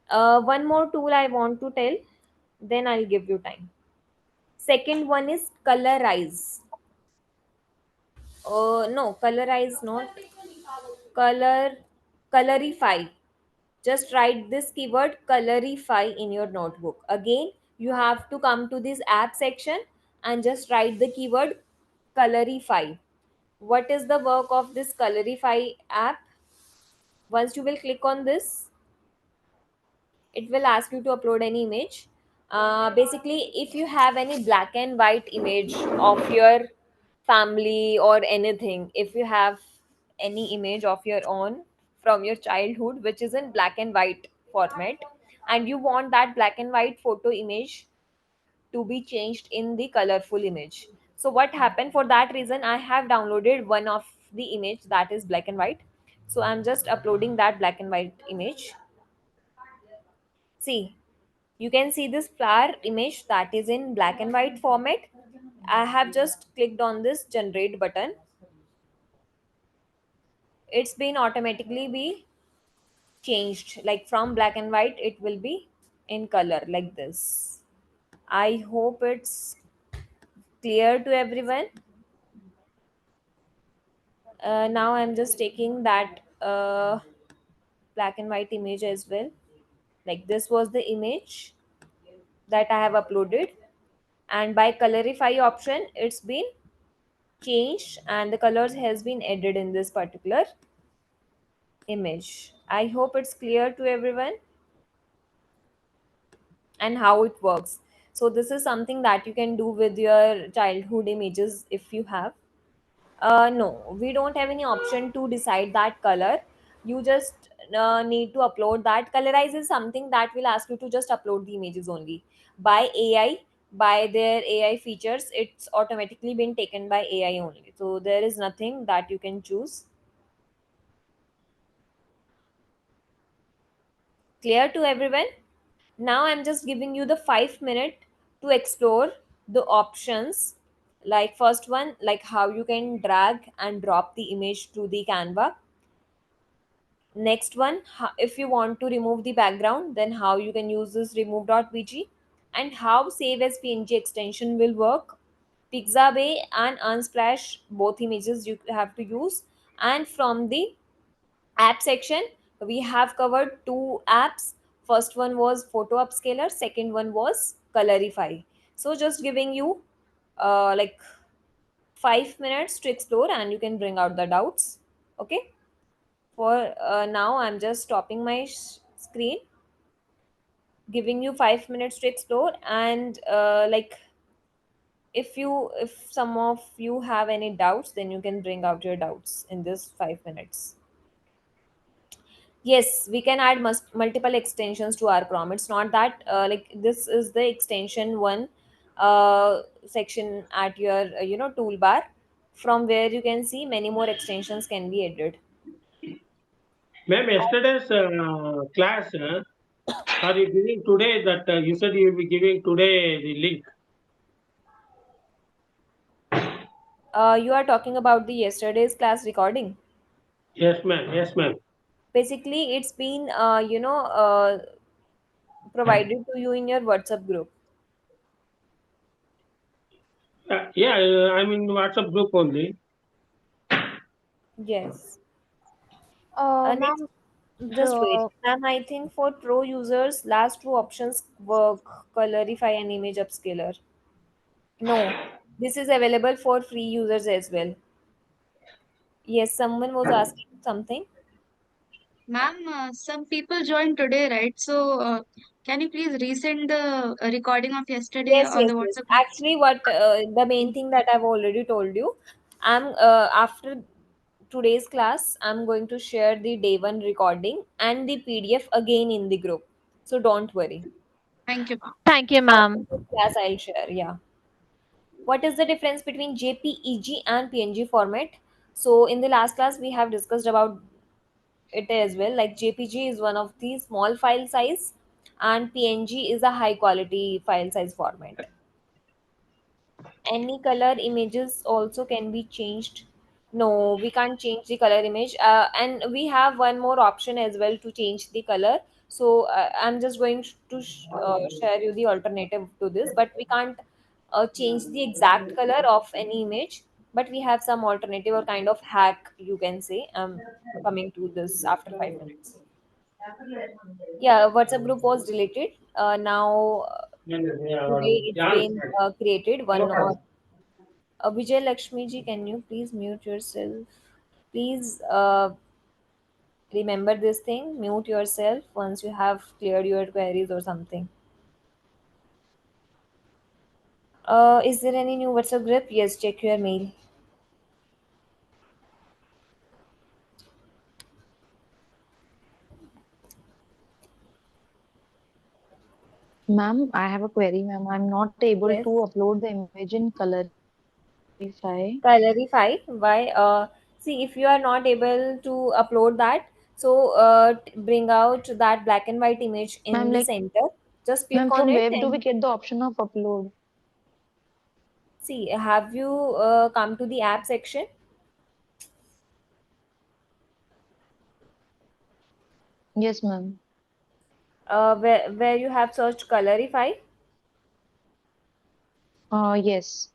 One more tool I want to tell, then I'll give you time. Second one is colorize. No, colorize not. Color, colorify. Just write this keyword colorify in your notebook. Again, you have to come to this app section and just write the keyword colorify. What is the work of this colorify app? Once you will click on this, it will ask you to upload any image. Basically, if you have any black and white image of your family or anything, if you have any image of your own from your childhood which is in black and white format, and you want that black and white photo image to be changed in the colorful image. So what happened, for that reason I have downloaded one of the image that is black and white. So I'm just uploading that black and white image. See, you can see this flower image that is in black and white format. I have just clicked on this generate button. It's been automatically be changed, like from black and white it will be in color like this. I hope it's clear to everyone. Now I'm just taking that black and white image as well. Like this was the image that I have uploaded, and by colorify option it's been changed and the colors has been added in this particular image. I hope it's clear to everyone and how it works. So this is something that you can do with your childhood images if you have. No, we don't have any option to decide that color. You just need to upload that. Colorize is something that will ask you to just upload the images only. By AI, by their AI features, it's automatically been taken by AI only. So there is nothing that you can choose. Clear to everyone? Now I'm just giving you the 5 minute to explore the options. Like first one, like how you can drag and drop the image to the Canva. Next one, if you want to remove the background, then how you can use this remove.bg, and how save as png extension will work. Pixabay and Unsplash, both images you have to use. And from the app section, we have covered two apps. First one was Photo Upscaler, second one was Colorify. So just giving you like 5 minutes to explore and you can bring out the doubts. Okay, for now I'm just stopping my screen, giving you 5 minutes to explore. And like if some of you have any doubts, then you can bring out your doubts in this 5 minutes. Yes, we can add multiple extensions to our prom. It's not that like this is the extension one section at your toolbar, from where you can see many more extensions can be added. Ma'am, yesterday's class, are you giving today that you said you will be giving today the link? You are talking about the yesterday's class recording. Yes, ma'am. Yes, ma'am. Basically, it's been provided to you in your WhatsApp group. Yeah, I'm in WhatsApp group only. Yes. Next, Ma'am, just wait. so Ma'am, I think for pro users, last two options work: Colorify and Image Upscaler. No, this is available for free users as well. Yes, someone was asking something. Ma'am, some people joined today, right? So, can you please resend the recording of yesterday Yes, on yes, the yes. WhatsApp group? Actually, what the main thing that I've already told you, I'm after today's class, I'm going to share the day one recording and the PDF again in the group. So don't worry. Thank you, ma'am. thank you, After ma'am. this class, I'll share. Yeah. What is the difference between JPEG and PNG format? So in the last class, we have discussed about it as well. Like JPG is one of the small file size, and PNG is a high quality file size format. Any color images also can be changed. No, we can't change the color image. And we have one more option as well to change the color. So I'm just going to share you the alternative to this, but we can't change the exact color of any image. But we have some alternative or kind of hack, you can say. Coming to this after 5 minutes. Yeah, WhatsApp group was deleted. Now today it's been created one or Vijay Lakshmi ji, can you please mute yourself? Please remember this thing, mute yourself once you have cleared your queries or something. Is there any new WhatsApp group? Yes, check your mail. Ma'am, I have a query, ma'am. I'm not able Yes. to upload the image in Colorify. Colorify. Why? See, if you are not able to upload that, so bring out that black and white image in Ma'am, the like, center. Just click ma'am, on from it where do we and get the option of upload? see. Have you come to the app section? Yes, ma'am. Where you have searched Colorify. Yes.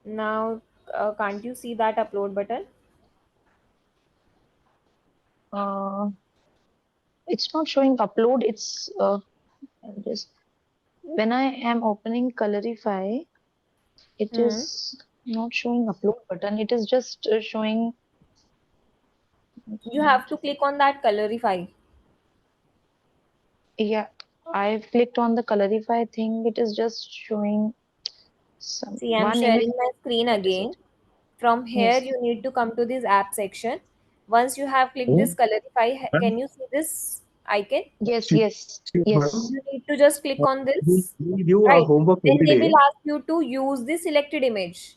Now, can't you see that upload button? Uh, it's not showing upload. It's just when I am opening Colorify, it Hmm. is not showing upload button. It is just showing. You have to click on that Colorify. Yeah, I've clicked on the Colorify thing. It is just showing some See, I'm one image. sharing my screen Is again. it? From here, Yes. you need to come to this app section. Once you have clicked this Colorify, can you see this icon? Yes. Yes. Yes. You need to just click on We this, do a right? homework Then every they day. will ask you to use the selected image.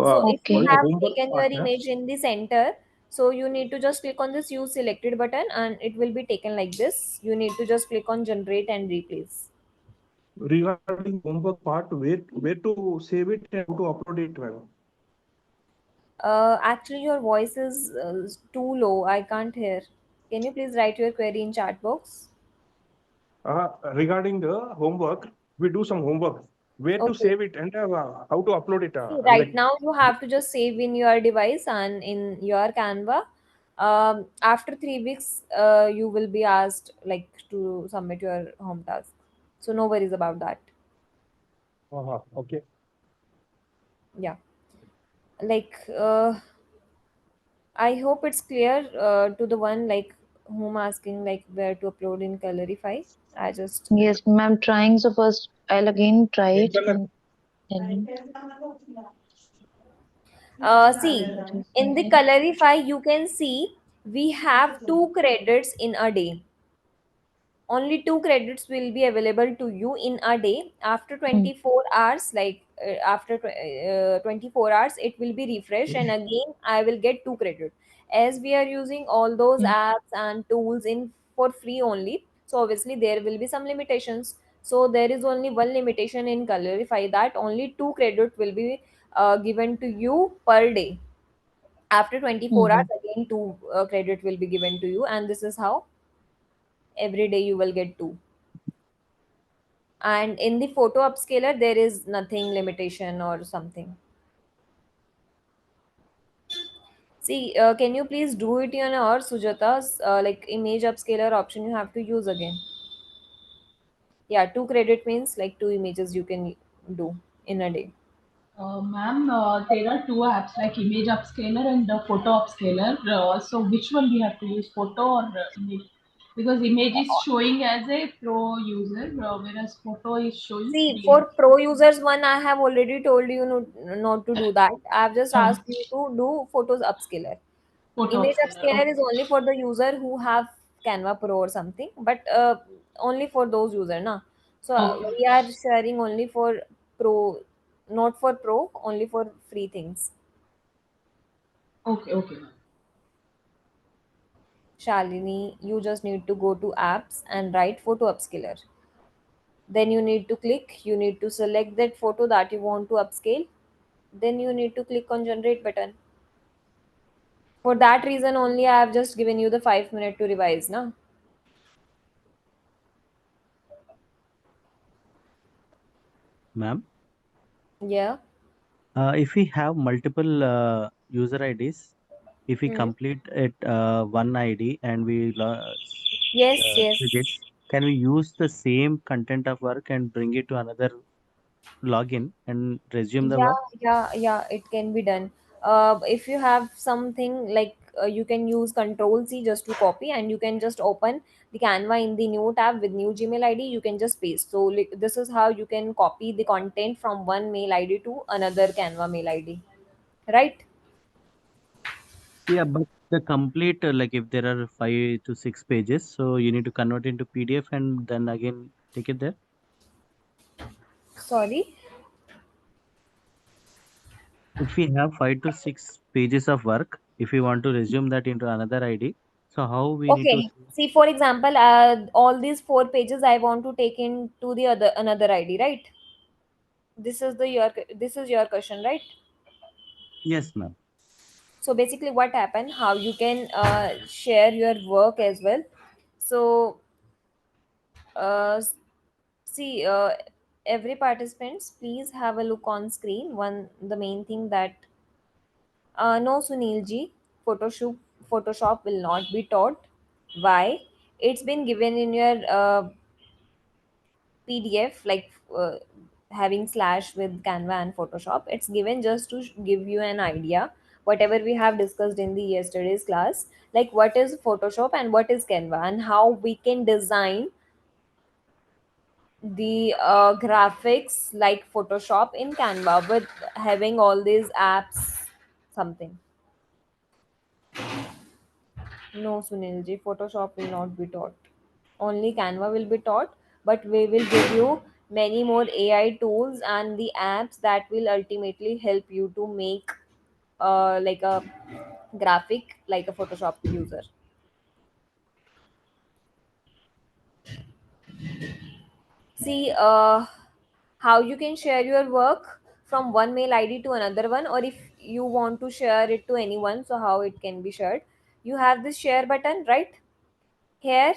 So if you Okay. On the have homework taken your part, image in the center, so you need to just click on this use selected button and it will be taken like this. You need to just click on generate and replace. regarding homework part, where to save it and how to upload it, ma'am. Actually, your voice is too low. I can't hear. Can you please write your query in chat box? Regarding the homework, we do some homework. Where to Okay. save it and how to upload it? See, right Like now you have to just save in your device and in your Canva. After 3 weeks, you will be asked like to submit your home task. So no worries about that. okay. Yeah. Like I hope it's clear to the one like whom asking like where to upload in Colorify. I just Yes, ma'am. Trying. So first, I'll again try it and then see it is in the saying. Colorify you can see we have 2 credits in a day. Only 2 credits will be available to you in a day. After Hmm. 24 hours, like after 24 hours, it will be refreshed, and again, I will get 2 credit. As we are using all those Hmm. apps and tools in for free only, so obviously there will be some limitations. So there is only one limitation in Colorify that only 2 credit will be given to you per day. After 24 Hmm. hours, again 2 credit will be given to you, and this is how every day you will get 2. And in the photo upscaler there is nothing limitation or something. See, can you please do it in or Sujata's like image upscaler option you have to use again. Yeah, 2 credit means like 2 images you can do in a day. Ma'am, there are two apps like Image Upscaler and Photo Upscaler. So which one we have to use, photo or image? Because image is showing as a pro user, whereas photo is showing See, free. for pro users one, I have already told you not to do that. I have just Uh, asked you to do photos upscaler. Photo Image Upscaler. upscaler Okay. is only for the user who have Canva Pro or something, but only for those user, na. So Okay. we are sharing only for pro, not for pro, only for free things. Okay. Okay. Ma'am. Shalini, you just need to go to apps and write photo upscaler. Then you need to click, you need to select that photo that you want to upscale. Then you need to click on generate button. For that reason only, I have just given you the 5 minute to revise, na. Ma'am, Yeah. if we have multiple user IDs, if we Hmm. complete it one ID and we Yes, yes. credits, can we use the same content of work and bring it to another login and resume the Yeah, work? yeah, it can be done. If you have something like you can use Control C just to copy, and you can just open the Canva in the new tab with new Gmail ID. You can just paste. So like, this is how you can copy the content from one mail ID to another Canva mail ID, right? Yeah, but The complete, like if there are 5 to 6 pages, so you need to convert into PDF and then again take it there. Sorry. If we have 5 to 6 pages of work, if we want to resume that into another ID, so how we need to? Okay. See, for example, all these 4 pages I want to take into the other another ID, right? This is your question, right? Yes, ma'am. So basically, what happened? How you can share your work as well. So uh, see, every participants, please have a look on screen. The main thing that no, Sunilji, Photoshop will not be taught. Why? It's been given in your PDF, like having slash with Canva and Photoshop. It's given just to give you an idea. Whatever we have discussed in the yesterday's class, like what is Photoshop and what is Canva, and how we can design the graphics like Photoshop in Canva with having all these apps, something. No, Sunilji, Photoshop will not be taught. Only Canva will be taught, but we will give you many more AI tools and the apps that will ultimately help you to make like a graphic like a Photoshop user. See how you can share your work from one mail ID to another one, or if you want to share it to anyone, so how it can be shared. You have this share button, right? Here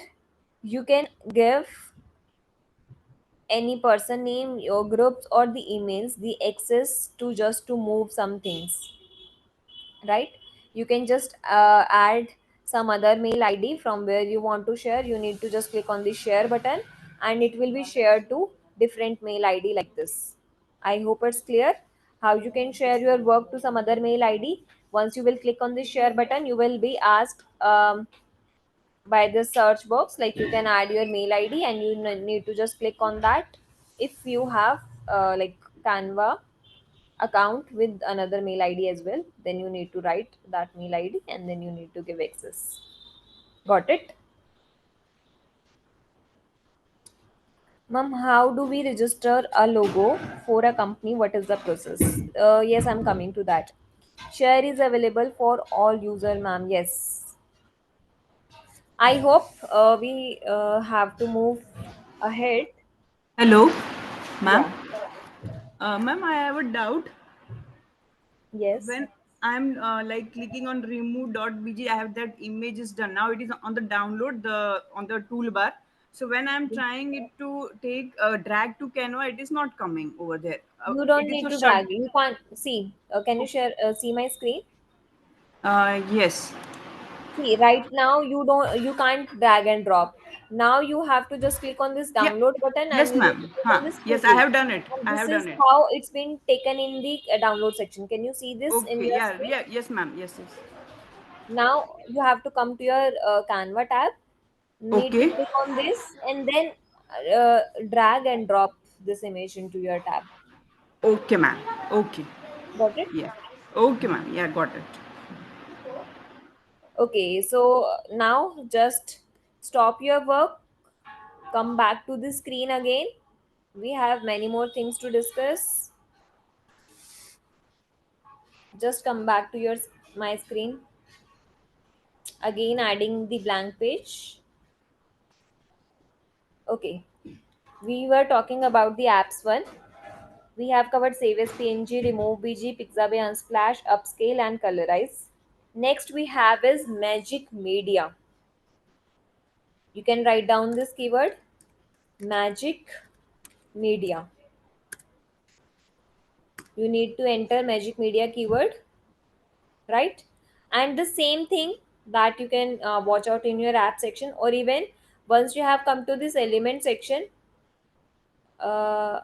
you can give any person name, your groups, or the emails the access to just to move some things, right? You can just add some other mail ID from where you want to share. You need to just click on the share button and it will be shared to different mail ID like this. I hope it's clear how you can share your work to some other mail ID. Once you will click on the share button, you will be asked by the search box, like you can add your mail id and you need to just click on that. If you have like Canva account with another mail id as well, then you need to write that mail id and then you need to give access. Got it? Ma'am, how do we register a logo for a company? What is the process? Yes, I'm coming to that. Share is available for all user, ma'am. Yes, I hope we have to move ahead. Hello, ma'am. Yeah. Ma'am, I have a doubt. Yes. When I'm like clicking on remove.bg, I have that image is done. Now it is on the download the on the toolbar. So when I'm trying it to take drag to Canva, it is not coming over there. You don't It is need so to shut. drag. You can't see. Can you share? See my screen. Yes. See, right now you don't. You can't drag and drop. Now you have to just click on this Yeah. download button and Yes, you need to ma'am. click Huh. on this Yes, I preview. have done it. And I this have is done it. how it's been taken in the download section. Can you see this in Okay. your Yeah. screen? Yeah. Yes, ma'am. Yes. Yes. Now you have to come to your Canva tab. Need to Okay. click on this and then drag and drop this image into your tab. Okay, ma'am. Okay. Got it? Yeah. Okay, ma'am. Yeah, got it. Okay, so now just stop your work, come back to the screen again. We have many more things to discuss. Just come back to your my screen again, adding the blank page. Okay, we were talking about the apps one. We have covered Save as PNG, Remove BG, Pixabay, Unsplash, Upscale, and Colorize. Next we have is Magic Media. You can write down this keyword, Magic Media. You need to enter Magic Media keyword, right? And the same thing that you can watch out in your app section, or even once you have come to this element section, uh,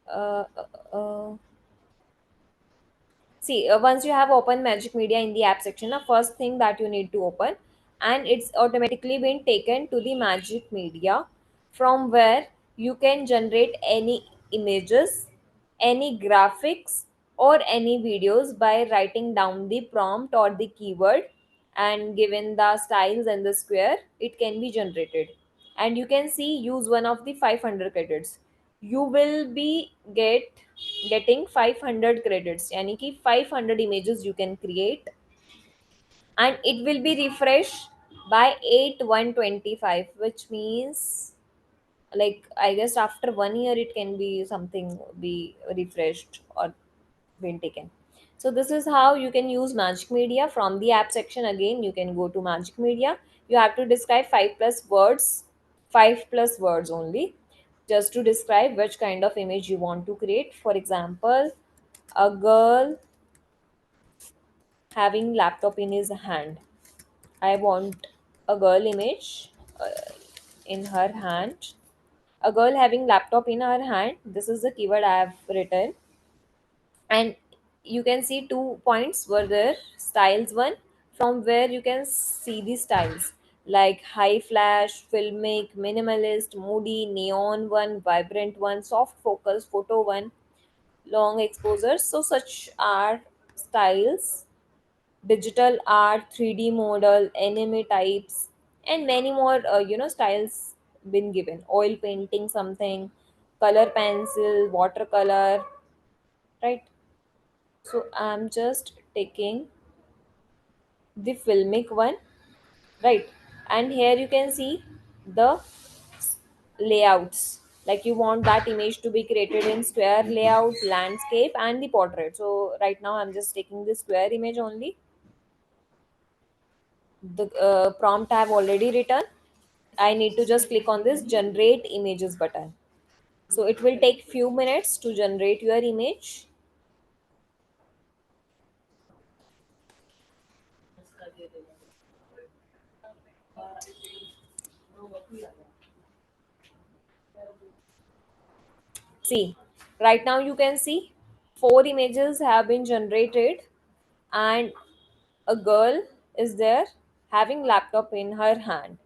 uh, uh, uh, see once you have opened Magic Media in the app section, the first thing that you need to open, and it's automatically been taken to the Magic Media, from where you can generate any images, any graphics, or any videos by writing down the prompt or the keyword, and given the styles and the square, it can be generated. And you can see, use one of the 500 credits, you will be getting 500 credits, yani ki 500 images you can create, and it will be refreshed by 8125, which means, like, I guess after 1 year it can be something be refreshed or been taken. So this is how you can use Magic Media. From the app section, again you can go to Magic Media. You have to describe 5 plus words, 5 plus words only, just to describe which kind of image you want to create. For example, a girl having laptop in his hand. I want a girl image in her hand. A girl having laptop in her hand. This is the keyword I have written. And you can see 2 points were there. Styles one, from where you can see the styles like high flash, filmic, minimalist, moody, neon one, vibrant one, soft focus, photo one, long exposures. So such are styles, digital art, 3D model, anime types, and many more styles been given. Oil painting something, color pencil, watercolor, right? So I'm just taking the filmic one, right? And here you can see the layouts, like you want that image to be created in square layout, landscape, and the portrait. So right now I'm just taking the square image only. The prompt I have already written. I need to just click on this generate images button. So it will take few minutes to generate your image. See, right now you can see 4 images have been generated, and a girl is there having laptop in her hand.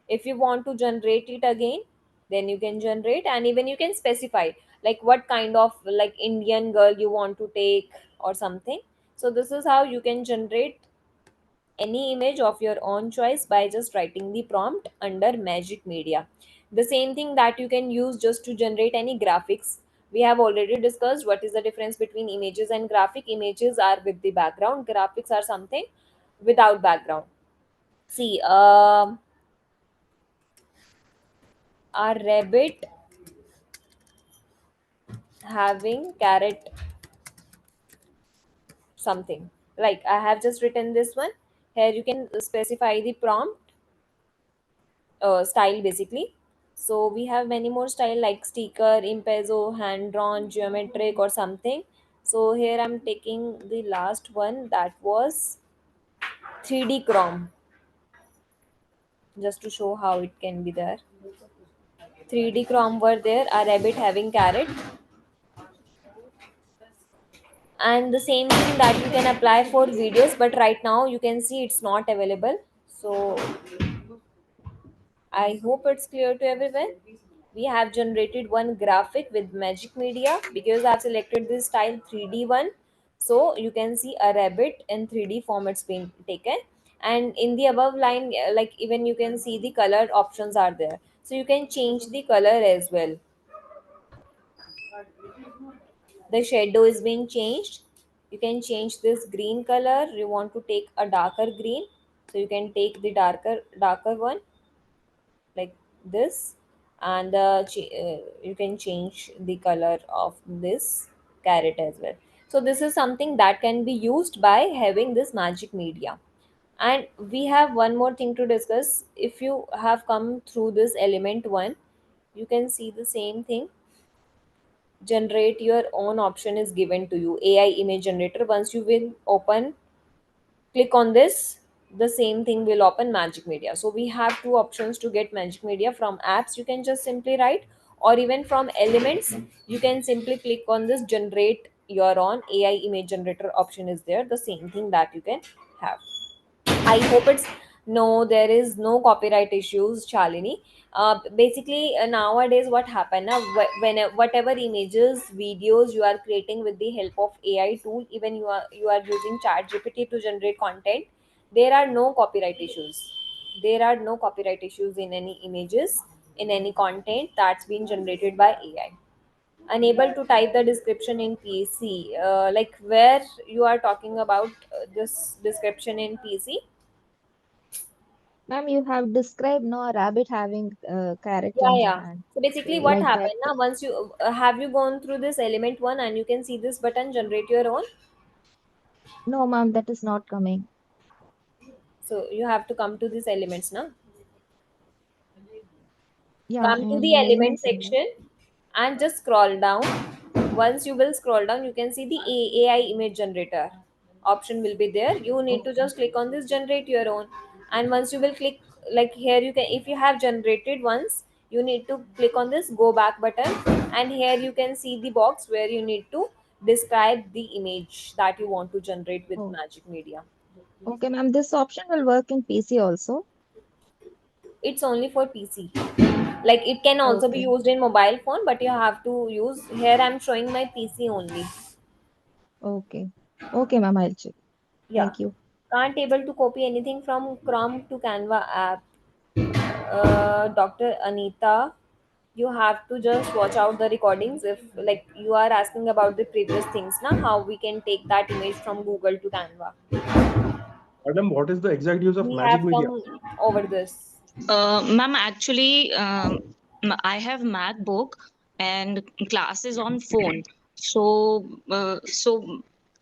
If you want to generate it again, then you can generate, and even you can specify like what kind of like Indian girl you want to take or something. So this is how you can generate any image of your own choice by just writing the prompt under Magic Media. The same thing that you can use just to generate any graphics. We have already discussed what is the difference between images and graphic. Images are with the background, graphics are something without background. See, a rabbit having carrot something. Like I have just written this one. Here you can specify the prompt style basically. So we have many more style like sticker, impezo, hand drawn, geometric or something. So here I'm taking the last one, that was 3D chrome, just to show how it can be there. 3D chrome were there, a rabbit having carrot. And the same thing that you can apply for videos, but right now you can see it's not available. So I hope it's clear to everyone. We have generated one graphic with Magic Media because I've selected this style 3D one. So you can see a rabbit in 3D format's being taken. And in the above line, like even you can see the color options are there. So you can change the color as well. The shadow is being changed. You can change this green color. You want to take a darker green. So you can take the darker one like this, and you can change the color of this carrot as well. So this is something that can be used by having this Magic Media. And we have one more thing to discuss. If you have come through this element one, you can see the same thing. Generate your own option is given to you, AI image generator. Once you will open, click on this, the same thing will open Magic Media. So we have two options to get Magic Media. From apps you can just simply write, or even from elements you can simply click on this generate your own AI image generator option is there, the same thing that you can have. I hope it's No, there is no copyright issues, Shalini. Basically, nowadays, what happen now? When whatever images, videos you are creating with the help of AI tool, even you are using ChatGPT to generate content, there are no copyright issues. There are no copyright issues in any images, in any content that's been generated by AI. Unable to type the description in PC, like where you are talking about this description in PC. Ma'am, you have described no a rabbit having a carrot Yeah, in yeah. hand. So basically, what Like that. happened now? Once you have you gone through this element one, and you can see this button generate your own. No, ma'am, that is not coming. So you have to come to these elements now. Yeah, Come I to am the in element elements only. section and just scroll down. Once you will scroll down, you can see the AI image generator option will be there. You need to just click on this generate your own, and once you will click, like here you can, if you have generated once, you need to click on this go back button, and here you can see the box where you need to describe the image that you want to generate with Oh, Magic Media. okay, ma'am. This option will work in PC also. It's only for PC. Like it can also be Okay. used in mobile phone, but you have to use, here I'm showing my PC only. Okay. Okay, ma'am, I'll check. Yeah. Thank you. Can't able to copy anything from Chrome to Canva app. Dr. Anita, you have to just watch out the recordings. If like you are asking about the previous things now, how we can take that image from Google to Canva. Madam, what is the exact use of We Magic have Media? come over this. Ma'am, actually, I have MacBook and classes on phone. So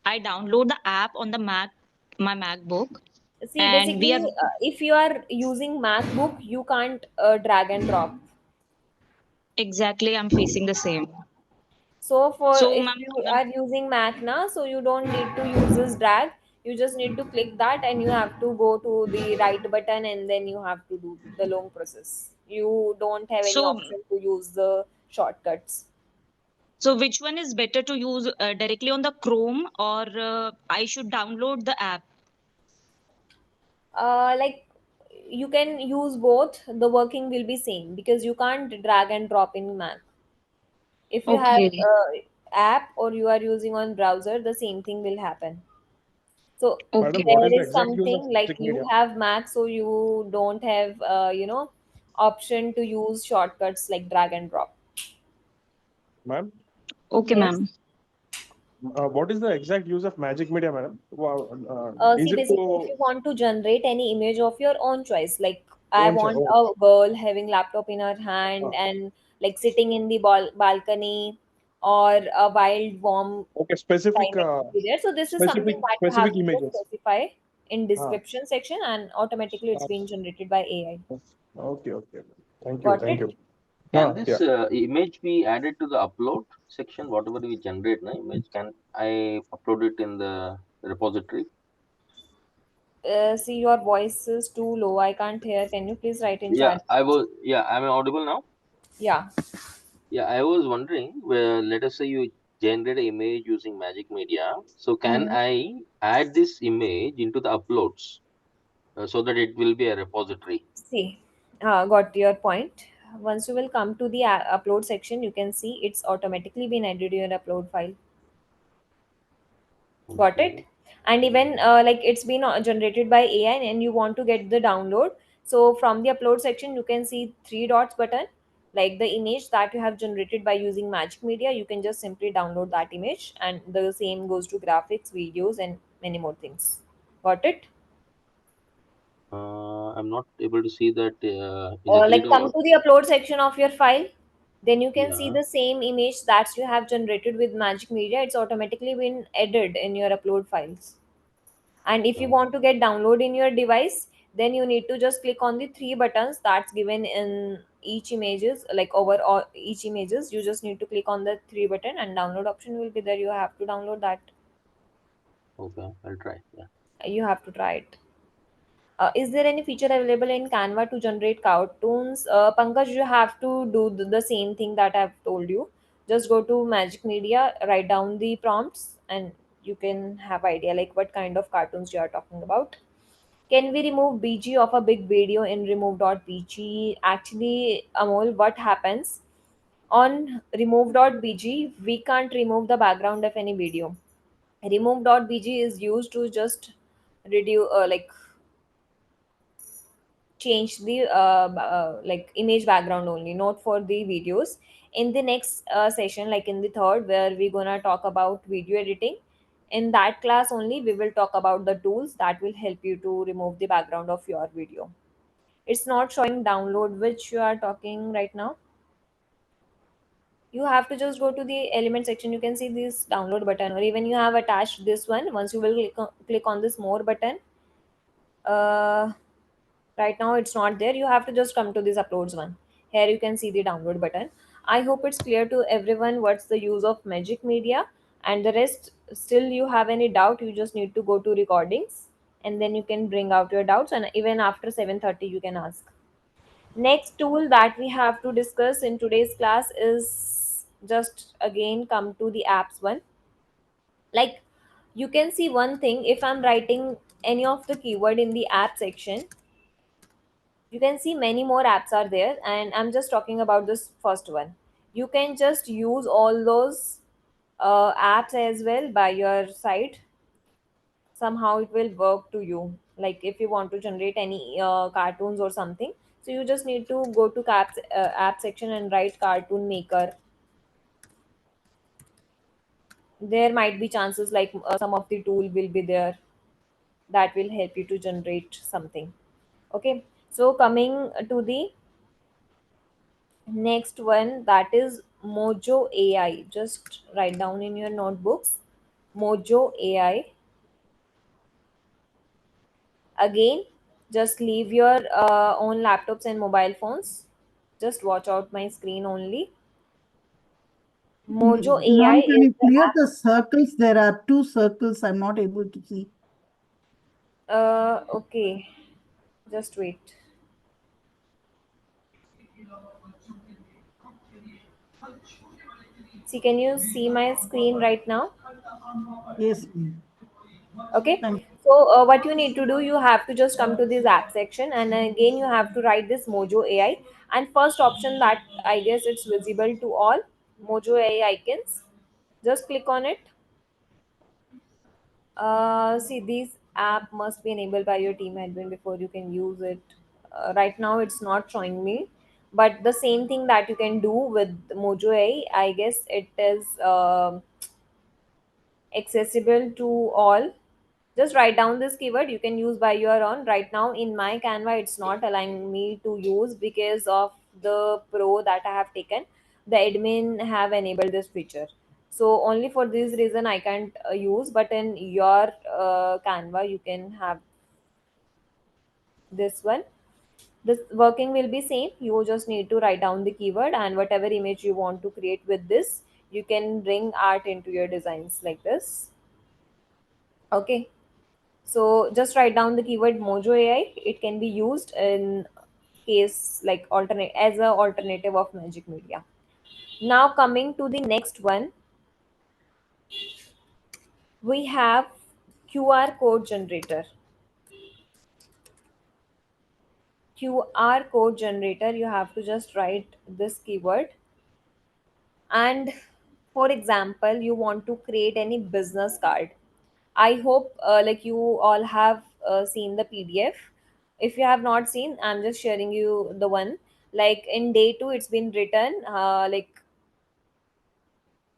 I download the app on the my MacBook, See, and we basically, are if you are using MacBook, you can't drag and drop. exactly I'm facing the same. So for So, if ma'am, you are using Mac now, so you don't need to use this drag. You just need to click that, and you have to go to the right button, and then you have to do the long process. You don't have any so option to use the shortcuts. so which one is better to use directly on the Chrome, or I should download the app? Like you can use both. The working will be same because you can't drag and drop in Mac. If you have Okay. app or you are using on browser, the same thing will happen. So Okay. Madam, what is there the is exact use of something like Magic you Media? have Mac, so you don't have option to use shortcuts like drag and drop. Ma'am, Okay, Yes. ma'am. what is the exact use of Magic Media, madam? Is See, it basically, if to... you want to generate any image of your own choice, like I One want oh, a girl having laptop in her hand ah, and like sitting in the balcony, or a wild warm okay, specific climate will be there. So this is something specific that you have specific to just images. specify in Ah, description section, and automatically it's ah, being generated by AI. okay, okay. Thank you, Got thank it? you. Can Yeah. this image be added to the upload section? Whatever we generate, na image, can I upload it in the repository? See, your voice is too low. I can't hear. Can you please write in Yeah, chat? I was. Yeah, am I audible now? Yeah. Yeah, I was wondering. Well, let us say you generate an image using Magic Media. So can Mhm. I add this image into the uploads so that it will be a repository? See, got your point. Once you will come to the upload section, you can see it's automatically been added to your upload file. Got it? Okay. And even like it's been generated by AI, and you want to get the download. So from the upload section, you can see three dots button, like the image that you have generated by using Magic Media. You can just simply download that image, and the same goes to graphics, videos, and many more things. Got it? I'm not able to see that in the three Like come dots. to the upload section of your file, then you can see Yeah. the same image that you have generated with Magic Media. It's automatically been added in your upload files. And if you want to get download in your device, then you need to just click on the three buttons that's given in each images, like over all each images. You just need to click on the three button, and download option will be there. You have to download that. Okay, I'll try. Yeah. You have to try it. Is there any feature available in Canva to generate cartoons? Pankaj, you have to do the same thing that I've told you. Just go to Magic Media, write down the prompts, and you can have idea like what kind of cartoons you are talking about. Can we remove BG of a big video in remove.bg? Actually, Amol, what happens on remove.bg, we can't remove the background of any video. Remove.bg is used to just reduce, change the like image background only, not for the videos. In the next session, like in the third, where we're gonna talk about video editing, in that class only we will talk about the tools that will help you to remove the background of your video. It's not showing download which you are talking right now. You have to just go to the element section. You can see this download button, or even you have attached this one. Once you will click on this more button, uh, right now it's not there. You have to just come to this uploads one. Here you can see the download button. I hope it's clear to everyone what's the use of Magic Media. And the rest, still you have any doubt, you just need to go to recordings, and then you can bring out your doubts, and even after 7:30 you can ask. Next tool that we have to discuss in today's class is just again come to the apps one. Like, you can see one thing, if I'm writing any of the keyword in the app section, you can see many more apps are there, and I'm just talking about this first one. You can just use all those apps as well by your side. Somehow it will work to you, like if you want to generate any cartoons or something, so you just need to go to app section and write cartoon maker. There might be chances like some of the tool will be there that will help you to generate something. Okay, so coming to the next one, that is Mojo AI. Just write down in your notebooks, Mojo AI. Again, just leave your own laptops and mobile phones. Just watch out my screen only. Mojo AI Ma'am, can is you the clear app. the circles? There are two circles. I'm not able to see. Okay, just wait. See, can you see my screen right now? Yes, ma'am. Okay, Thank so what you need to do, you have to just come to this app section, and again you have to write this Mojo AI. And first option that I guess it's visible to all, Mojo AI icons, just click on it. See, this app must be enabled by your team admin before you can use it. Right now it's not showing me, but the same thing that you can do with Mojo AI, I guess it is accessible to all. Just write down this keyword, you can use by your own. Right now in my Canva it's not allowing me to use because of the pro that I have taken. The admin have enabled this feature, so only for this reason I can't use. But in your Canva you can have this one. This working will be same. You just need to write down the keyword, and whatever image you want to create with this, you can bring art into your designs like this. Okay, so just write down the keyword Mojo AI. It can be used in case like alternate as a alternative of Magic Media. Now coming to the next one, we have QR code generator. QR code generator, you have to just write this keyword. And for example, you want to create any business card. I hope like you all have seen the PDF. If you have not seen, I'm just sharing you the one. Like in day two, it's been written like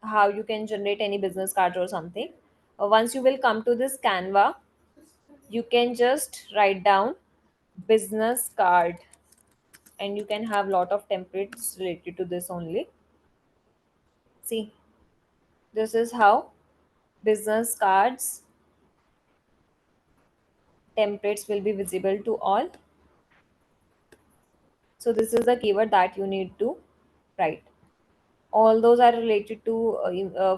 how you can generate any business card or something. Once you will come to this Canva, you can just write down business card, and you can have lot of templates related to this only. See, this is how business cards templates will be visible to all. So this is the keyword that you need to write. All those are related to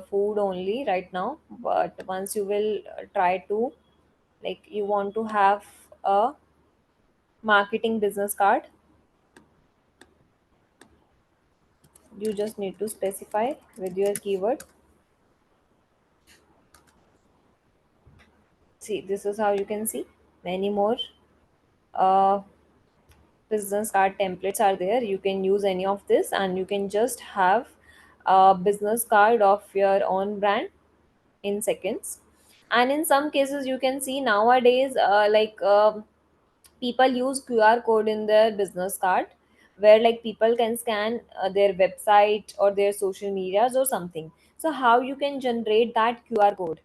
food only right now, but once you will try to, like you want to have a marketing business card, you just need to specify with your keyword. See, this is how you can see many more uh, business card templates are there. You can use any of this, and you can just have a business card of your own brand in seconds. And in some cases, you can see nowadays, people use QR code in their business card, where like people can scan their website or their social medias or something. So how you can generate that QR code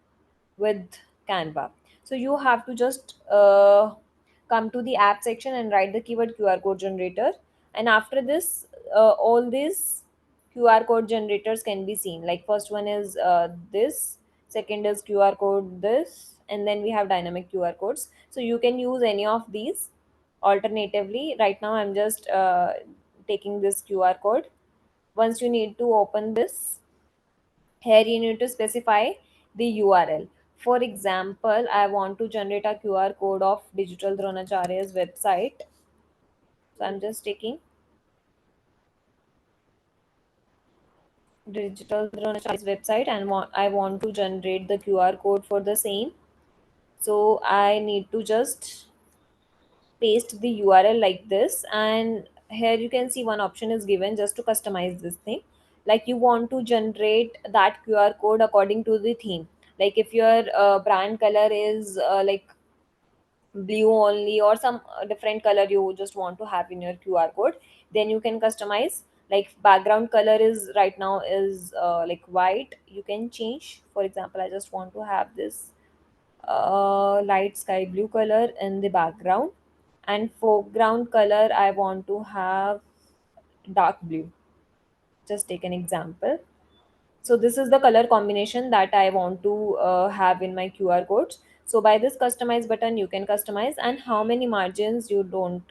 with Canva? So you have to just come to the app section and write the keyword QR code generator. And after this, all these QR code generators can be seen. Like first one is this, second is QR code this, and then we have dynamic QR codes. So you can use any of these. Alternatively, right now I'm just taking this QR code. Once you need to open this, here you need to specify the URL. For example, I want to generate a QR code of Digital Dronacharya's website. So I'm just taking Digital Dronacharya's website, and I want to generate the QR code for the same. So I need to just paste the URL like this, and here you can see one option is given just to customize this thing. Like you want to generate that QR code according to the theme. Like if your brand color is like blue only, or some different color you just want to have in your QR code, then you can customize. Like background color is right now is like white, you can change. For example, I just want to have this light sky blue color in the background, and foreground color I want to have dark blue. Just take an example. So this is the color combination that I want to have in my QR codes. So by this customize button, you can customize, and how many margins you don't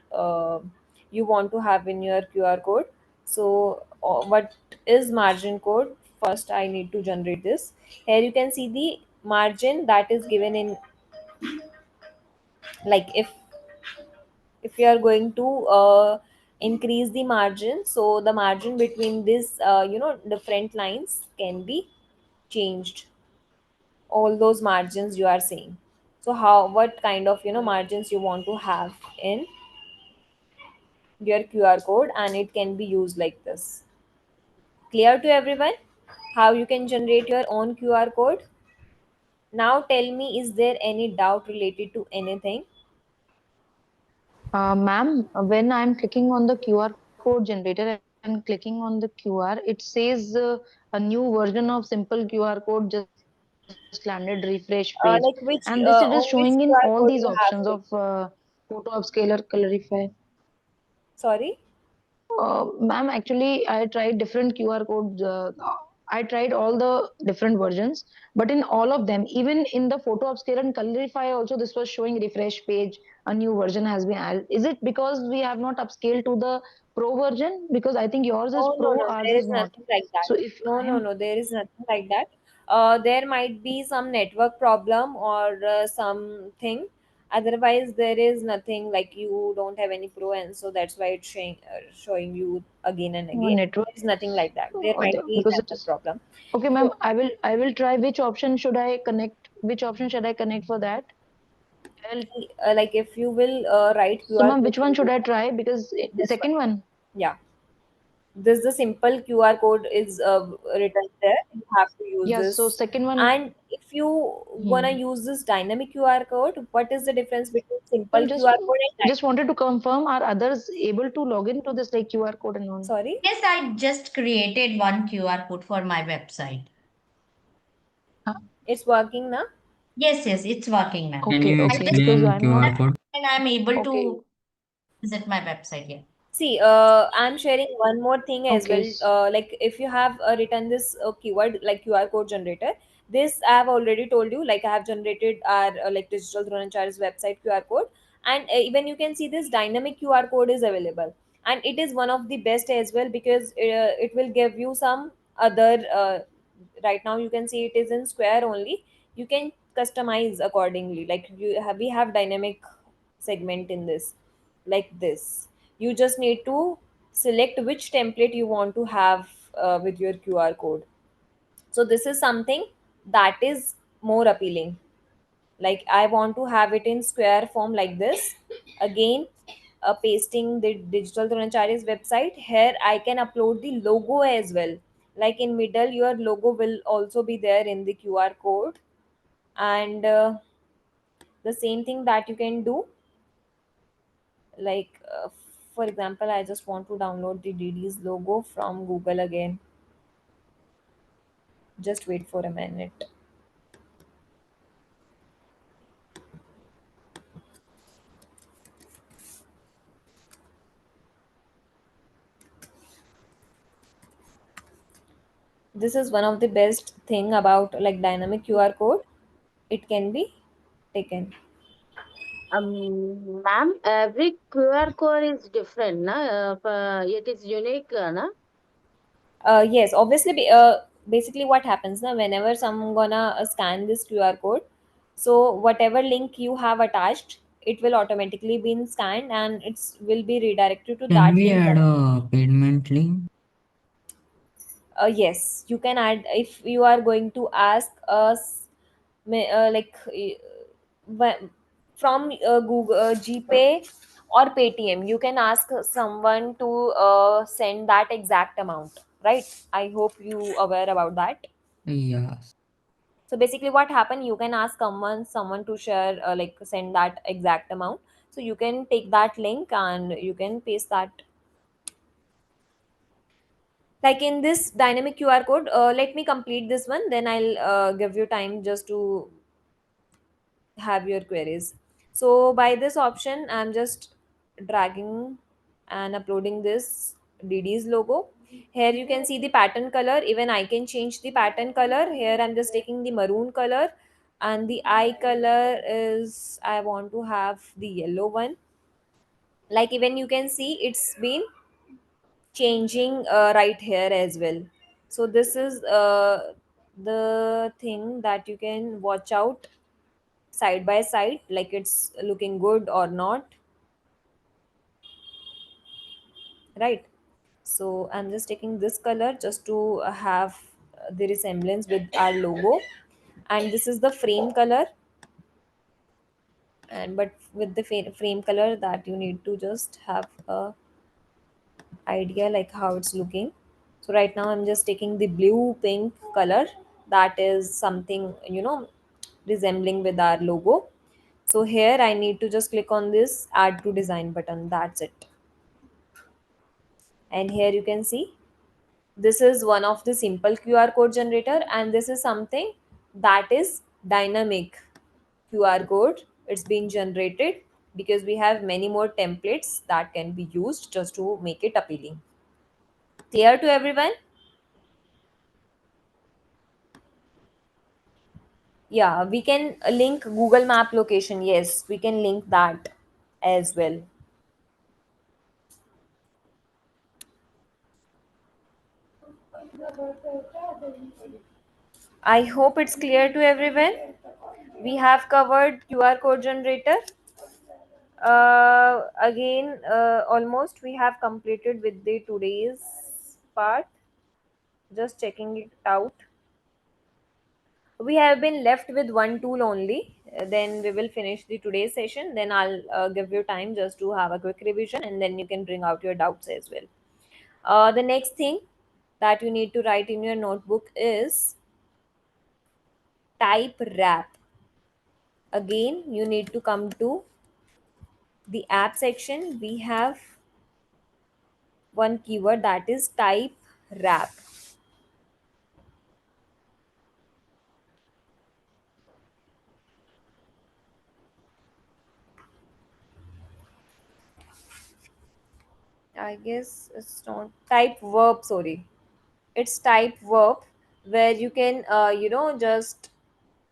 you want to have in your QR code. So what is margin code? First, I need to generate this. Here you can see the margin that is given in, like if you are going to increase the margin, so the margin between this different lines can be changed, all those margins you are seeing. So how, what kind of margins you want to have in your QR code, and it can be used like this. Clear to everyone how you can generate your own QR code? Now tell me, is there any doubt related to anything? Ma'am, when I'm clicking on the QR code generator and clicking on the QR, it says a new version of simple QR code just landed, refresh page. And this it is showing in On all which these QR code options you of have clicked? photo upscaler, colorify. Sorry. Ma'am, actually, I tried different QR codes. I tried all the different versions, but in all of them, even in the photo upscale and colorify, also this was showing refresh page. A new version has been added. Is it because we have not upscaled to the pro version? Because I think yours is Oh, no, pro, no, ours there is is not. nothing like that. So if No, I no, am no, there is nothing like that. There might be some network problem or something. Otherwise, there is nothing, like you don't have any pro, and so that's why it's showing you again and again. network, There is nothing like that. There might be because it network is problem. okay, ma'am. I will try. Which option should I connect? Which option should I connect for that? I'll Like if you will write So, QR ma'am, code which one should I generator, try? Because the this one. second one. Yeah. This the simple QR code is written there. You have to use Yeah, so this. second one. And if you gonna use this dynamic QR code, what is the difference between Well, simple QR code and just wanted to confirm, are others able to log into this like QR code and all? Sorry? Yes, I just created one QR code for my website. It's working now? Yes, yes, it's working, ma'am. Can you I just explain QR code? and I'm able Okay. to visit my website. Yeah. See, I'm sharing one more thing as Okay. well. Like if you have written this keyword like QR code generator, this I have already told you. Like I have generated our like Digital Dronacharya's website QR code, and even you can see this dynamic QR code is available, and it is one of the best as well, because it will give you some other. Right now you can see it is in square only. You can customize accordingly. Like we have dynamic segment in this, like this. You just need to select which template you want to have with your QR code. So this is something that is more appealing. Like I want to have it in square form like this. Again, pasting the Digital Dronachari's website. Here I can upload the logo as well. Like in middle, your logo will also be there in the QR code. And the same thing that you can do, like for example, I just want to download the DD's logo from Google again. Just wait for a minute. This is one of the best thing about like dynamic QR code. It can be taken. Ma'am, every QR code is different, na? It is unique, na? Yes, obviously, basically what happens now, whenever someone gonna scan this QR code, so whatever link you have attached, it will automatically be scanned and it's will be redirected to Can that we link. add a payment link? Yes, you can add if you are going to ask us, like from Google, GPay or Paytm. You can ask someone to send that exact amount, right? I hope you aware about that. Yes. So basically, what happened? You can ask someone to share, like send that exact amount. So you can take that link and you can paste that. Like in this dynamic QR code, let me complete this one. Then I'll give you time just to have your queries. So by this option, I'm just dragging and uploading this DD's logo. Here you can see the pattern color. Even I can change the pattern color. Here I'm just taking the maroon color, and the eye color is, I want to have the yellow one. Like even you can see it's been changing right here as well. So this is the thing that you can watch out side by side, like it's looking good or not, right? So I'm just taking this color just to have the resemblance with our logo, and this is the frame color. And but with the frame color, that you need to just have a idea like how it's looking. So right now I'm just taking the blue pink color, that is something, resembling with our logo. So here I need to just click on this add to design button, that's it. And here you can see this is one of the simple QR code generator, and this is something that is dynamic QR code. It's being generated because we have many more templates that can be used just to make it appealing. Clear to everyone? Yeah, we can link Google Map location. Yes, we can link that as well. I hope it's clear to everyone. We have covered QR code generator. Again, almost we have completed with the today's part. Just checking it out. We have been left with one tool only. Then we will finish the today's session. Then I'll give you time just to have a quick revision, and then you can bring out your doubts as well. The next thing that you need to write in your notebook is type wrap. Again, you need to come to the app section. We have one keyword, that is type wrap. I guess it's not type verb, sorry. It's type verb, where you can, just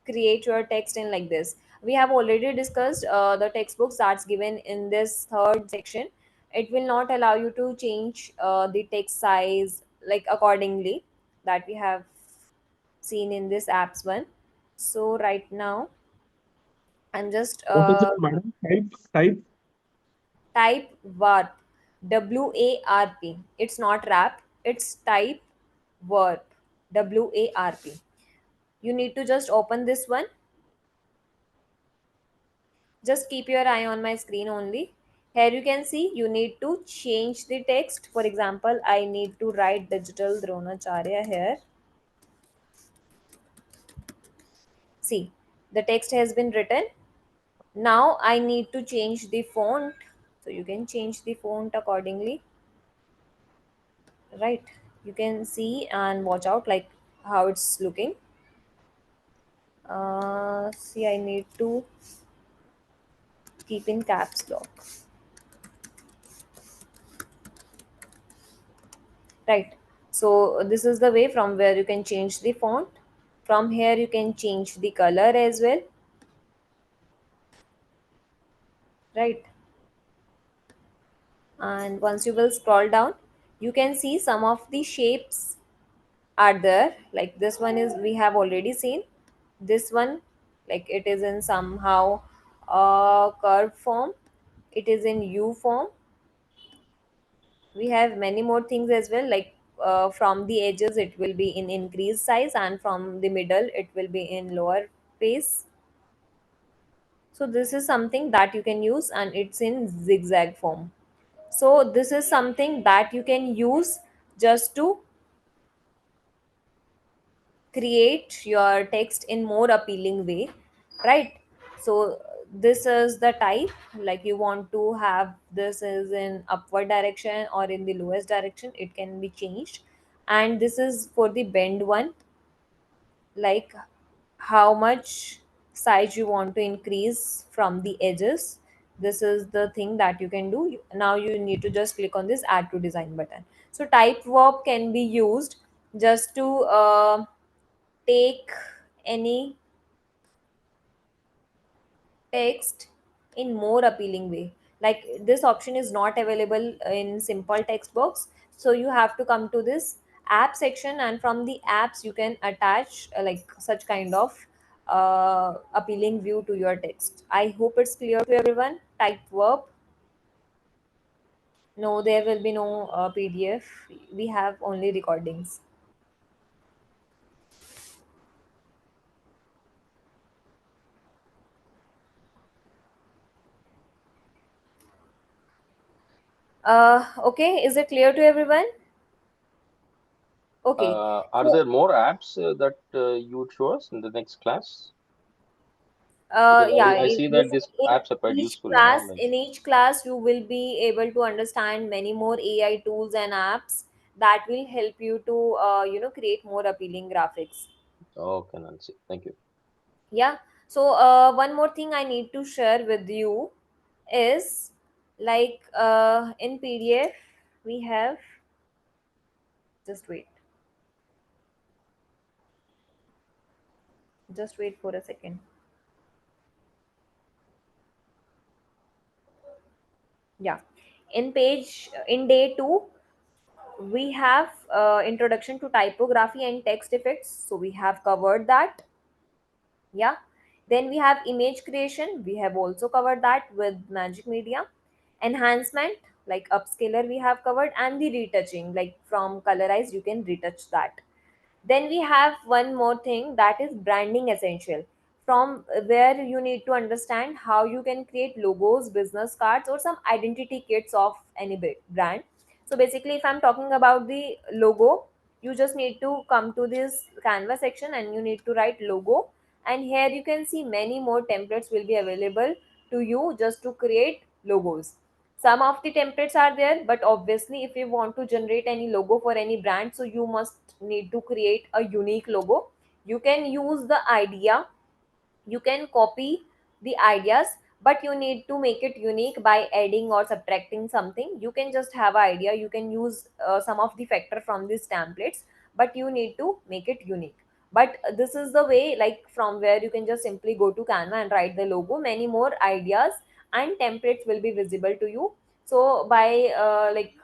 create your text in like this. We have already discussed the textbooks that's given in this third section. It will not allow you to change the text size like accordingly, that we have seen in this apps one. So right now I'm just What is it, madam? type warp, WARP. It's not rap, it's type warp, WARP. You need to just open this one. Just keep your eye on my screen only. Here you can see you need to change the text. For example, I need to write digital Dronacharya here. See, the text has been written. Now I need to change the font. So you can change the font accordingly. Right. You can see and watch out like how it's looking. See, I need to keep in caps lock. Right. So this is the way from where you can change the font. From here you can change the color as well. Right. And once you will scroll down, you can see some of the shapes are there. Like this one is we have already seen. This one, like it is in somehow curve form. It is in U form. We have many more things as well, like from the edges it will be in increased size, and from the middle it will be in lower pace. So this is something that you can use, and it's in zigzag form. So this is something that you can use just to create your text in more appealing way, right? So this is the type, like you want to have this is in upward direction or in the lowest direction, it can be changed. And this is for the bend one, like how much size you want to increase from the edges. This is the thing that you can do. Now you need to just click on this add to design button. So type verb can be used just to take any text in more appealing way. Like this option is not available in simple text box, so you have to come to this app section, and from the apps you can attach like such kind of appealing view to your text. I hope it's clear to everyone. Type verb. No, there will be no PDF. We have only recordings. Okay, is it clear to everyone? Okay. Are there more apps that you would show us in the next class? Because Yeah, I see that these apps are quite useful, you know. Like, in each class you will be able to understand many more AI tools and apps that will help you to create more appealing graphics. okay, Nancy, thank you. Yeah. So one more thing I need to share with you is like in PDF we have, just wait for a second. Yeah, in day 2 we have introduction to typography and text effects, so we have covered that. Yeah. Then we have image creation, we have also covered that with Magic Media. Enhancement, like upscaler we have covered, and the retouching, like from colorize you can retouch that. Then we have one more thing, that is branding essential, from where you need to understand how you can create logos, business cards, or some identity kits of any brand. So basically, if I'm talking about the logo, you just need to come to this Canva section and you need to write logo. And here you can see many more templates will be available to you just to create logos. Some of the templates are there, but obviously if you want to generate any logo for any brand, so you must need to create a unique logo. You can use the idea, you can copy the ideas, but you need to make it unique by adding or subtracting something. You can just have an idea, you can use some of the factor from these templates, but you need to make it unique. But this is the way, like from where you can just simply go to Canva and write the logo. Many more ideas and templates will be visible to you. So by like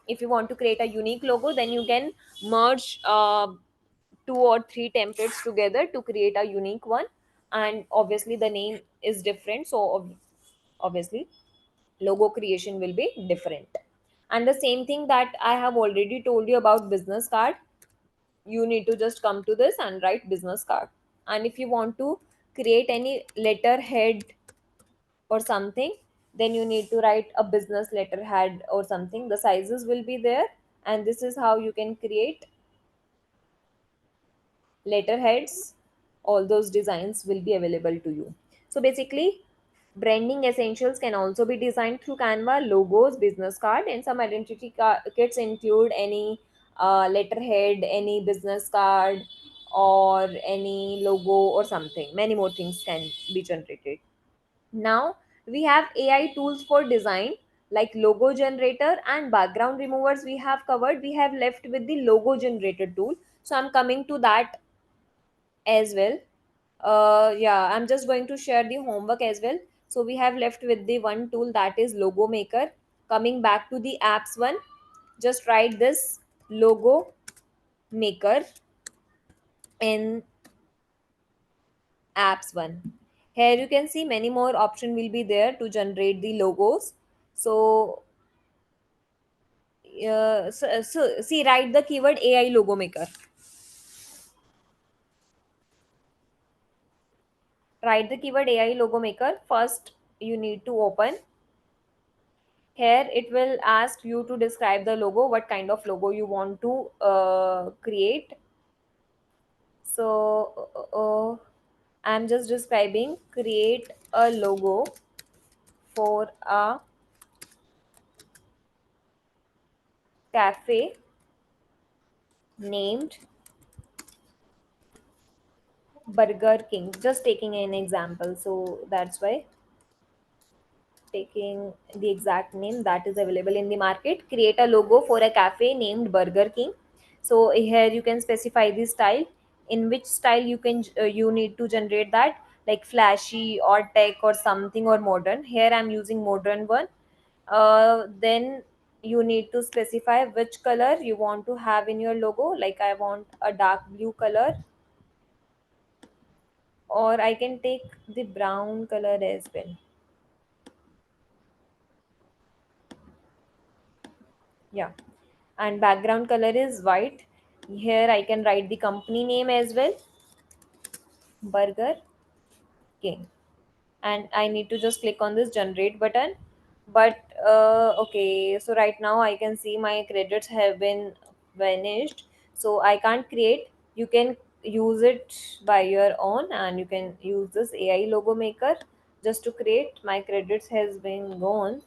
if you want to create a unique logo, then you can merge 2 or 3 templates together to create a unique one. And obviously the name is different, so obviously logo creation will be different. And the same thing that I have already told you about business card, you need to just come to this and write business card. And if you want to create any letterhead or something, Then you need to write a business letterhead or something. The sizes will be there, and this is how you can create letterheads. All those designs will be available to you. So basically, branding essentials can also be designed through Canva. Logos, business card, and some identity kits include any letterhead, any business card, or any logo or something. Many more things can be generated. Now we have AI tools for design like logo generator and background removers. We have covered. We have left with the logo generator tool. So I'm coming to that as well. Yeah, I'm just going to share the homework as well. So we have left with the one tool, that is logo maker. Coming back to the apps one, just write this logo maker in apps one. Here you can see many more option will be there to generate the logos. So so see, write the keyword AI logo maker. Write the keyword AI logo maker. First, you need to open. Here it will ask you to describe the logo, what kind of logo you want to create. So I'm just describing, create a logo for a cafe named Burger King. Just taking an example, so that's why taking the exact name that is available in the market. Create a logo for a cafe named Burger King. So here you can specify the style, in which style you need to generate that, like flashy or tech or something, or modern. Here I'm using modern one. Then you need to specify which color you want to have in your logo. Like I want a dark blue color, or I can take the brown color as well. Yeah, and background color is white. Here I can write the company name as well, Burger King, and I need to just click on this generate button. But okay, so right now I can see my credits have been vanished, so I can't create. You can use it by your own, and you can use this AI logo maker just to create. My credits has been gone.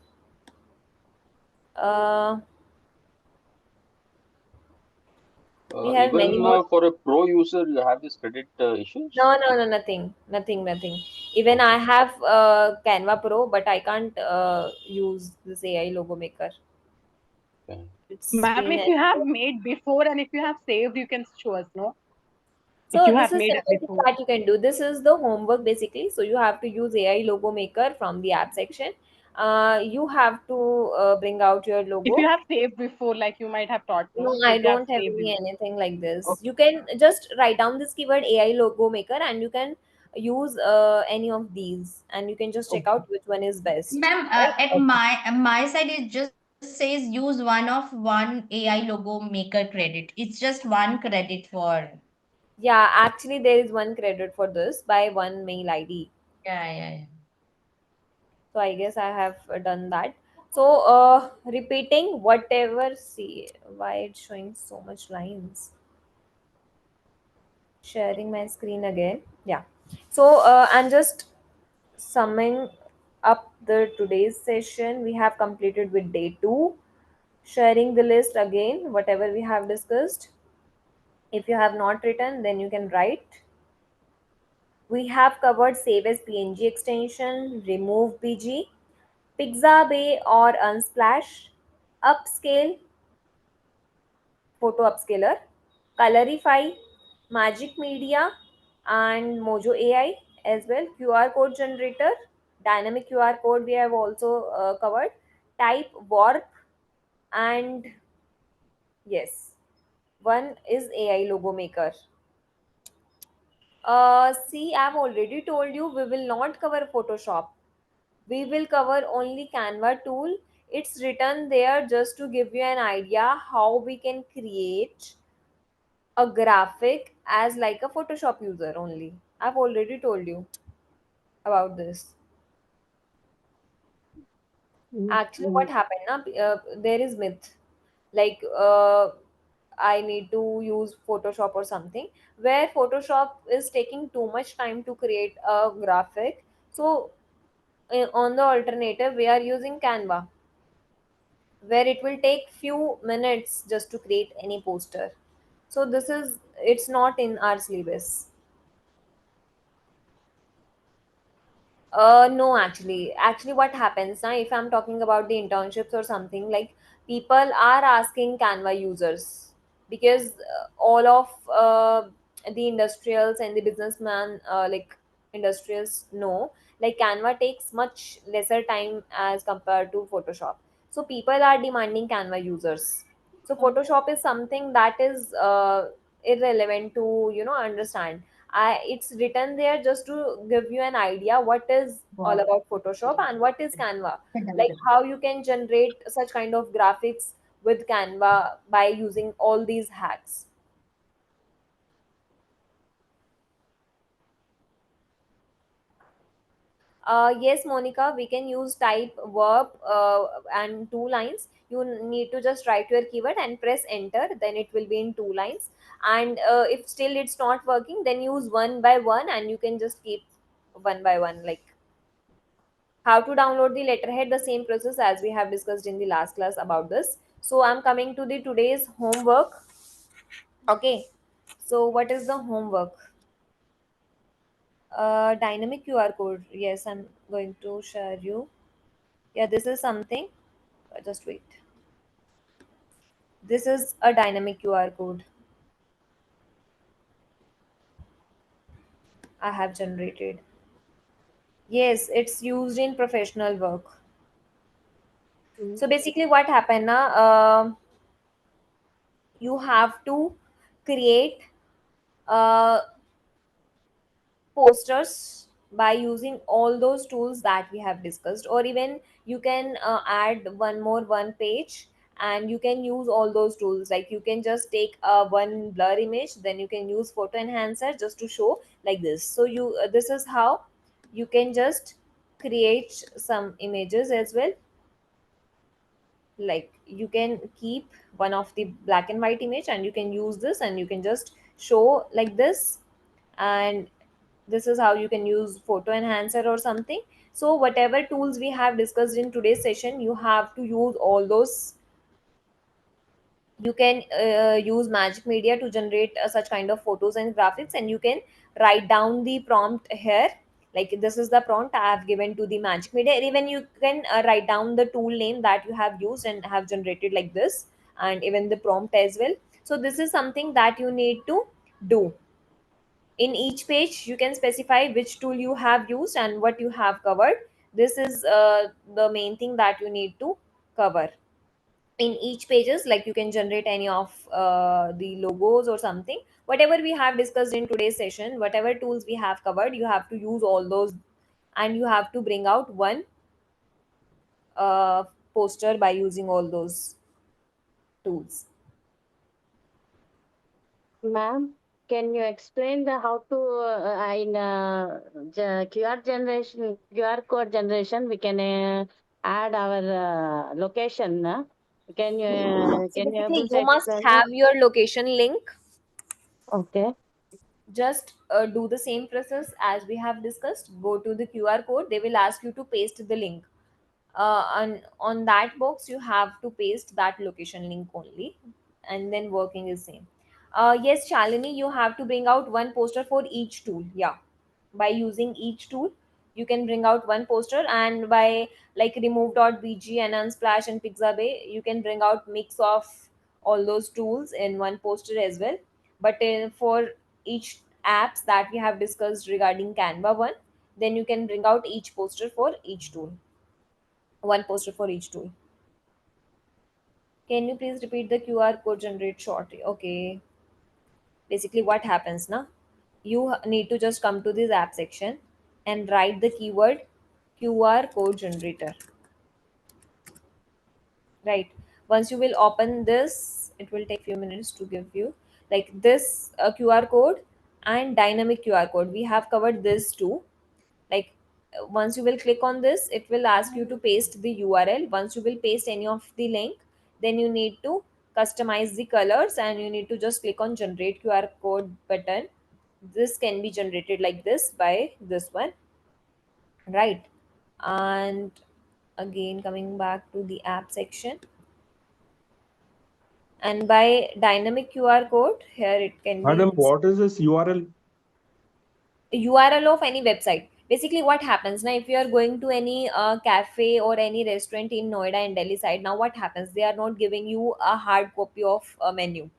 uh, we have many Even more. for a pro user, you have this credit issues. No, no, no, nothing, nothing, nothing. Even I have Canva Pro, but I can't use this AI logo maker. Okay. It's Ma'am, been if you have made before and if you have saved, you can show us, no? If so you this have is made it simple thing before. that you can do. This is the homework basically. So you have to use AI logo maker from the app section. You have to bring out your If you logo. have saved before, like you might have taught, No, no? So I if you have don't have saved any in. anything like this. Okay. You can just write down this keyword AI logo maker, and you can use any of these, and you can just check Okay. out which one is best. Ma'am, Right? at my side it just says use one AI logo maker credit. It's just one credit for. Yeah, actually, there is one credit for this by one mail ID. Yeah. So I guess I have done that. So repeating whatever. See why it's showing so much lines. Sharing my screen again. Yeah. So I'm just summing up the today's session. We have completed with day two. Sharing the list again, whatever we have discussed. If you have not written, then you can write. We have covered save as PNG extension, remove BG, Pixabay or Unsplash, Upscale, Photo Upscaler, Colorify, Magic Media, and Mojo AI as well. QR code generator, dynamic QR code we have also covered. Type Warp, and yes, one is AI logo maker. See, I've already told you we will not cover Photoshop. We will cover only Canva tool. It's written there just to give you an idea how we can create a graphic as like a Photoshop user only. I've already told you about this. Actually, what happened now? There is myth. Like, I need to use Photoshop or something, where Photoshop is taking too much time to create a graphic. So, on the alternative, we are using Canva, where it will take few minutes just to create any poster. So it's not in our syllabus. No, actually, what happens now? If I'm talking about the internships or something, like people are asking Canva users, because all of the industrials and the businessman, like industrials, know like Canva takes much lesser time as compared to Photoshop. So people are demanding Canva users. So Photoshop is something that is irrelevant to understand. It's written there just to give you an idea what is all Wow. about Photoshop and what is Canva, like how you can generate such kind of graphics with Canva by using all these hacks. Yes, Monica, we can use type, verb, and two lines. You need to just write your keyword and press enter, then it will be in two lines. And if still it's not working, then use one by one, and you can just keep one by one. Like how to download the letterhead, the same process as we have discussed in the last class about this. So I'm coming to the today's homework. Okay, so what is the homework? Dynamic QR code. Yes, I'm going to share you. Yeah, this is something. Just wait. This is a dynamic QR code I have generated. Yes, it's used in professional work. So basically, what happened now? You have to create uh, posters by using all those tools that we have discussed, or even you can add one page, and you can use all those tools. Like you can just take one blur image, then you can use photo enhancer just to show like this. So this is how you can just create some images as well. Like you can keep one of the black and white image, and you can use this, and you can just show like this. And this is how you can use photo enhancer or something. So whatever tools we have discussed in today's session, you have to use all those. You can use Magic Media to generate such kind of photos and graphics, and you can write down the prompt here. Like this is the prompt I have given to the Magic Media. Even you can write down the tool name that you have used and have generated like this, and even the prompt as well. So this is something that you need to do. In each page you can specify which tool you have used and what you have covered. This is the main thing that you need to cover in each pages. Like you can generate any of the logos or something, whatever we have discussed in today's session, whatever tools we have covered, you have to use all those, and you have to bring out one uh, poster by using all those tools. Ma'am, can you explain the how to in QR code generation? We can add our location. So Can you basically able to you must explain it? have your location link. Okay. Just do the same process as we have discussed. Go to the QR code, they will ask you to paste the link. And on that box you have to paste that location link only, and then working is same. Yes, Shalini, you have to bring out one poster for each tool. Yeah, by using each tool you can bring out one poster, and by like remove.bg and unsplash and pixabay, you can bring out mix of all those tools in one poster as well. But for each apps that we have discussed regarding Canva one, then you can bring out each poster for each tool, one poster for each tool. Can you please repeat the QR code generate shortly? Okay. Basically, what happens now? You need to just come to this app section and write the keyword QR code generator. Right. Once you will open this, it will take few minutes to give you like this QR code and dynamic QR code. We have covered this too. Like once you will click on this, it will ask you to paste the URL. Once you will paste any of the link, then you need to customize the colors and you need to just click on generate QR code button. This can be generated like this by this one, right? And again, coming back to the app section, and by dynamic QR code, here it can be Madam, what is this URL? URL of any website. Basically, what happens now, if you are going to any cafe or any restaurant in Noida and Delhi side, now what happens? They are not giving you a hard copy of a menu.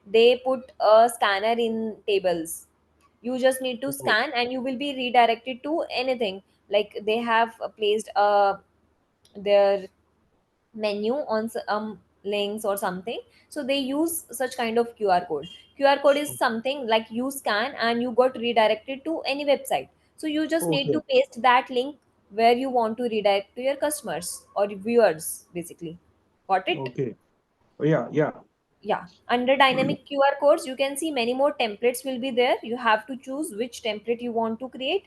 They put a scanner in tables. You just need to scan and you will be redirected to anything. Like they have placed their menu on links or something, so they use such kind of QR code is something like you scan and you got redirected to any website, so you just need to Okay. paste that link where you want to redirect to your customers or viewers, basically. Got it? Okay. Oh, yeah, yeah. Yeah, under dynamic QR codes you can see many more templates will be there. You have to choose which template you want to create.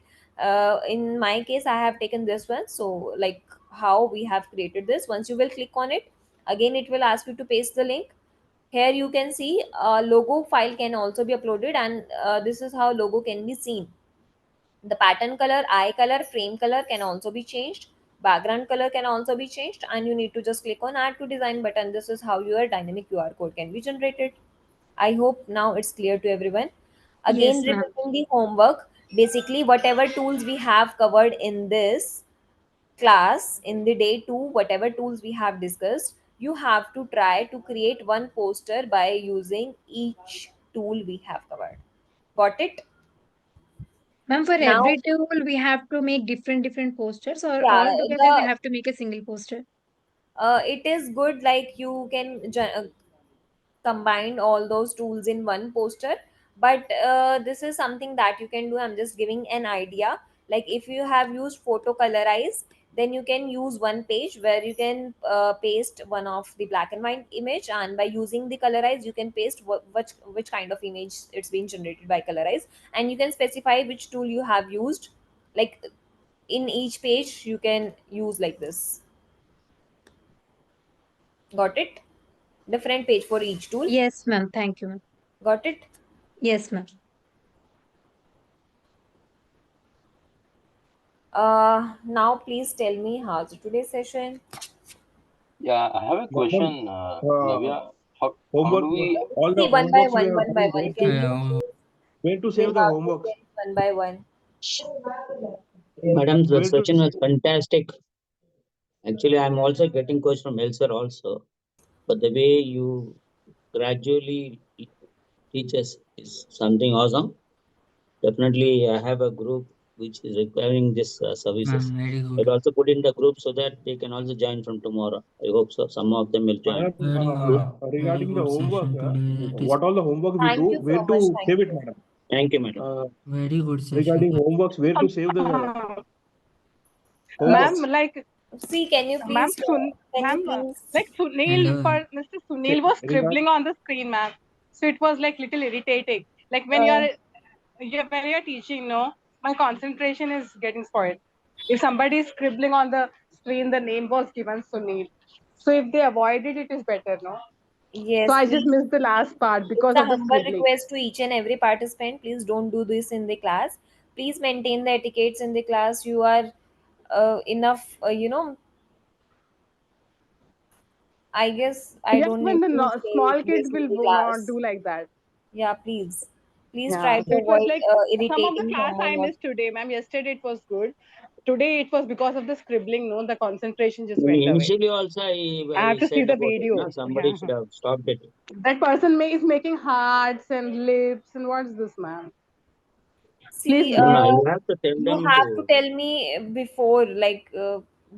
In my case, I have taken this one, so like how we have created this. Once you will click on it, again it will ask you to paste the link. Here you can see a logo file can also be uploaded, and this is how logo can be seen. The pattern color, eye color, frame color can also be changed. Background color can also be changed, and you need to just click on add to design button. This is how your dynamic QR code can be generated. I hope now it's clear to everyone. Again, Yes, ma'am. repeating the homework. Basically, whatever tools we have covered in this class, in the day 2, whatever tools we have discussed, you have to try to create one poster by using each tool we have covered. Got it? Ma'am, for Now, every tool, we have to make different posters, or yeah, all together we the have to make a single poster. it is good, like you can combine all those tools in one poster, but this is something that you can do. I'm just giving an idea. Like if you have used photo colorize, then you can use one page where you can paste one of the black and white image, and by using the colorize you can paste which kind of image it's been generated by colorize, and you can specify which tool you have used. Like in each page you can use like this. Got it? Different page for each tool. Yes, ma'am. Thank you, ma'am. Got it? Yes, ma'am. Now please tell me how's today's session. Yeah, I have a Madam, question, Navya. How homework, do we? all the See, one by homeworks we one, have one by done, one. Can you Yeah. where to we save the have to homeworks? finish one by one? Madam, the Where to session was fantastic. Actually, I'm also getting coach from elsewhere also. But the way you gradually teach us is something awesome. Definitely, I have a group which is requiring this services. Ma'am, very I'll good. also put in the group so that they can also join from tomorrow. I hope so. Some of them will join. Madam, Very good. Very regarding the good homework, session today. It is what all the homework we do, Thank you where so much. to Thank save it, you. madam? Thank you, madam. very good Regarding session. homeworks, where to save the Ma'am, homeworks? like, See, can you ma'am, please like And Sunil, Mr. Sunil was Regard, scribbling on the screen, ma'am. So it was like little irritating. Like when uh, when you're teaching, no, my concentration is getting spoiled. If somebody is scribbling on the screen, the name was given Sunil. So if they avoid it, it is better, no? So yes, I just please. missed the last part It's because a of the humble scribbling. request to each and every participant. Please don't do this in the class. Please maintain the etiquettes in the class. You are enough, I guess I Yes, don't when need the to say small kids this in will the not class. do like that. Yeah, please. Please try Yeah. to So it was avoid like some of the irritating class I someone. missed today, ma'am. Yesterday it was good. Today it was because of the scribbling, no, the concentration just went away. Initially, also, I have I to see said the about it. No? video. Somebody Yeah. should have stopped it. That person is making hearts and lips and what's this, ma'am? Please See, No, no, mute. you have to tell you them have to to. tell me before, like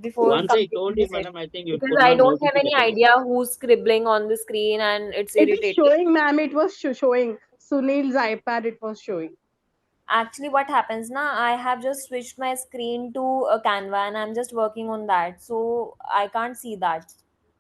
before Once I completing told the you, session, madam, I think you because could I not don't notice have it any at all. idea who's scribbling on the screen, and it's It is irritating. showing, ma'am. It was showing. Sunil's iPad, it was showing. Actually, what happens now? I have just switched my screen to a Canva, and I'm just working on that, so I can't see that.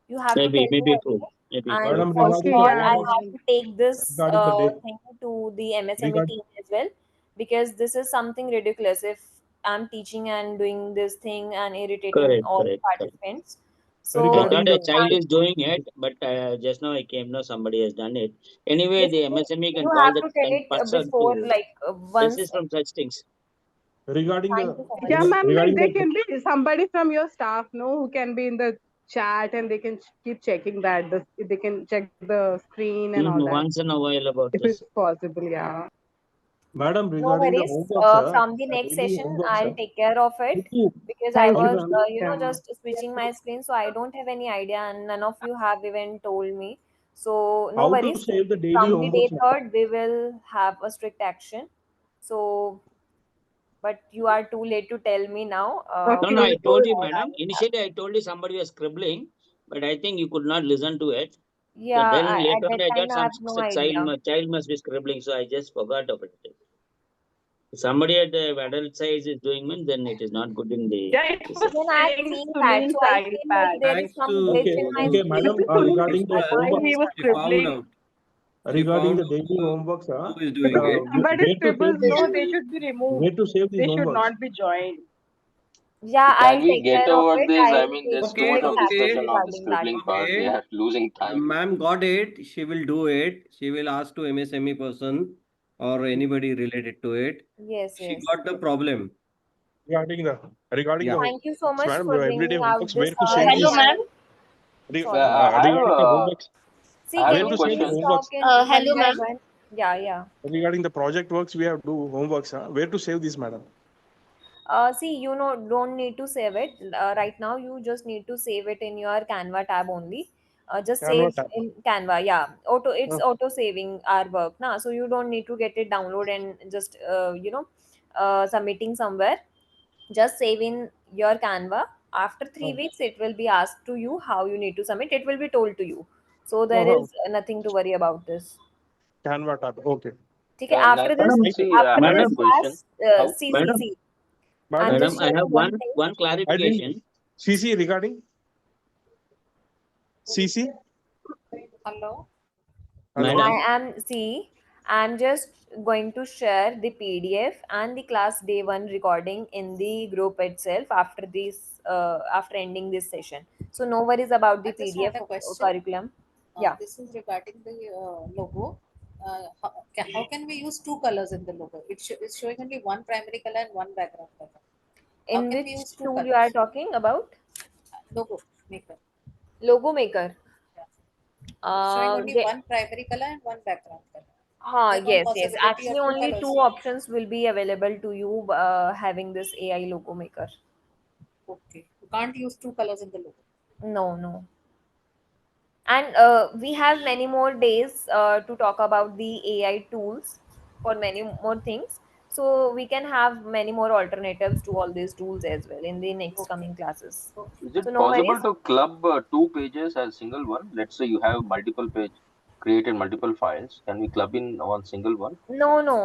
You have to tell me Maybe true. again. Maybe And true. madam, first of Okay, regarding the all, yeah. I homeworks, have to take this regarding the day, thing to the MSME regard, team as well, because this is something ridiculous. If I'm teaching and doing this thing and irritating Correct, all the correct. participants. I So Regarding thought a the child is doing it, but just now I came, no, somebody has done it. Anyway, yes, the MSME can you call have the to tell it person before, to like once. desist from such things. regarding Thank the you so much. Yeah, ma'am, like regarding there the can be somebody from your staff, no, who can be in the chat and they can keep checking that. They can check the screen and all that. Once in a while about If this. it's possible, yeah. Madam, No regarding the worries. homeworks, From the next daily session, homeworks, I'll take care of it because I Thank you, was, ma'am. Yeah. just switching my screen, so I don't have any idea, and none of you have even told me. So no how to worries. save the daily From the day homeworks, madam? third, we will have a strict action. So, but you are too late to tell me now. No, What I is told you, what I madam. will have. Initially, I told you somebody was scribbling, but I think you could not listen to it. Yeah, So then at later on, that I time got I some have no idea. child must be scribbling, so I just forgot about it. If somebody at the adult size is doing it, then it is not good in the. Yeah, it was Even I have saying seen that, Sunil's so I feel like iPad. there is Thanks some to glitch in my Okay, This madam, screen. is Sunil's regarding the I iPad. can't He homeworks, use was that. she found scribbling. out. She regarding found the out daily homeworks, who is doing it. Somebody where to save scribbles, these, no, they should be removed. where to save these They should homeworks? not be joined. Yeah, Can I'll we take get care of over it. this? I I'll mean, take there's too full much Okay, of action discussion okay, on the regarding that. scribbling part. We okay. are losing The time. ma'am got it. She will do it. She will ask to MSME person or anybody related to it. Yes, She yes. got the problem. Regarding the Yeah. Thank you so homeworks, much madam, for the everyday bringing out homeworks, this where to early save Hello, these, ma'am. and sorry. regarding the homeworks, See, I have can a where you to save the please question. talk homeworks, in one Hello, by ma'am. one? Yeah, yeah. regarding the project works, we have to do homeworks, where to save these, madam? See, don't need to save it. Right now, you just need to save it in your Canva tab only. Just Canva save tab. in Canva. Yeah, it's Uh, auto saving our work now. So you don't need to get it download and just submitting somewhere. Just save in your Canva. After uh, 3 weeks, it will be asked to you how you need to submit. It will be told to you. So there uh, is nothing to worry about this. Canva tab. Okay. ठीक है after this Madam, See, I after have a this madam, question. class How? see see madam, see I'm Madam, madam, just I have sharing one thing. one I didn't. clarification. CC regarding CC. Hello. Hello. Madam, I'm just going to share the PDF and the class day one recording in the group itself after this after ending this session. So no worries about the I just have PDF a question. curriculum. Yeah. This is regarding the logo. How can we use two colors in the logo? It's showing only one primary color and one background color. How In can we which use two tool you are colors? talking about? Logo maker. Logo maker. It's showing only Yeah. one primary color and one background color. There's no Yes. possibility Actually, of two only colors. two options will be available to you having this AI logo maker. Okay. You can't use two colors in the logo. No, no. And we have many more days to talk about the AI tools for many more things. So we can have many more alternatives to all these tools as well in the next coming classes. Is it So no possible worries. to club two pages as single one? Let's say you have multiple page, created multiple files. Can we club in one single one? No, no.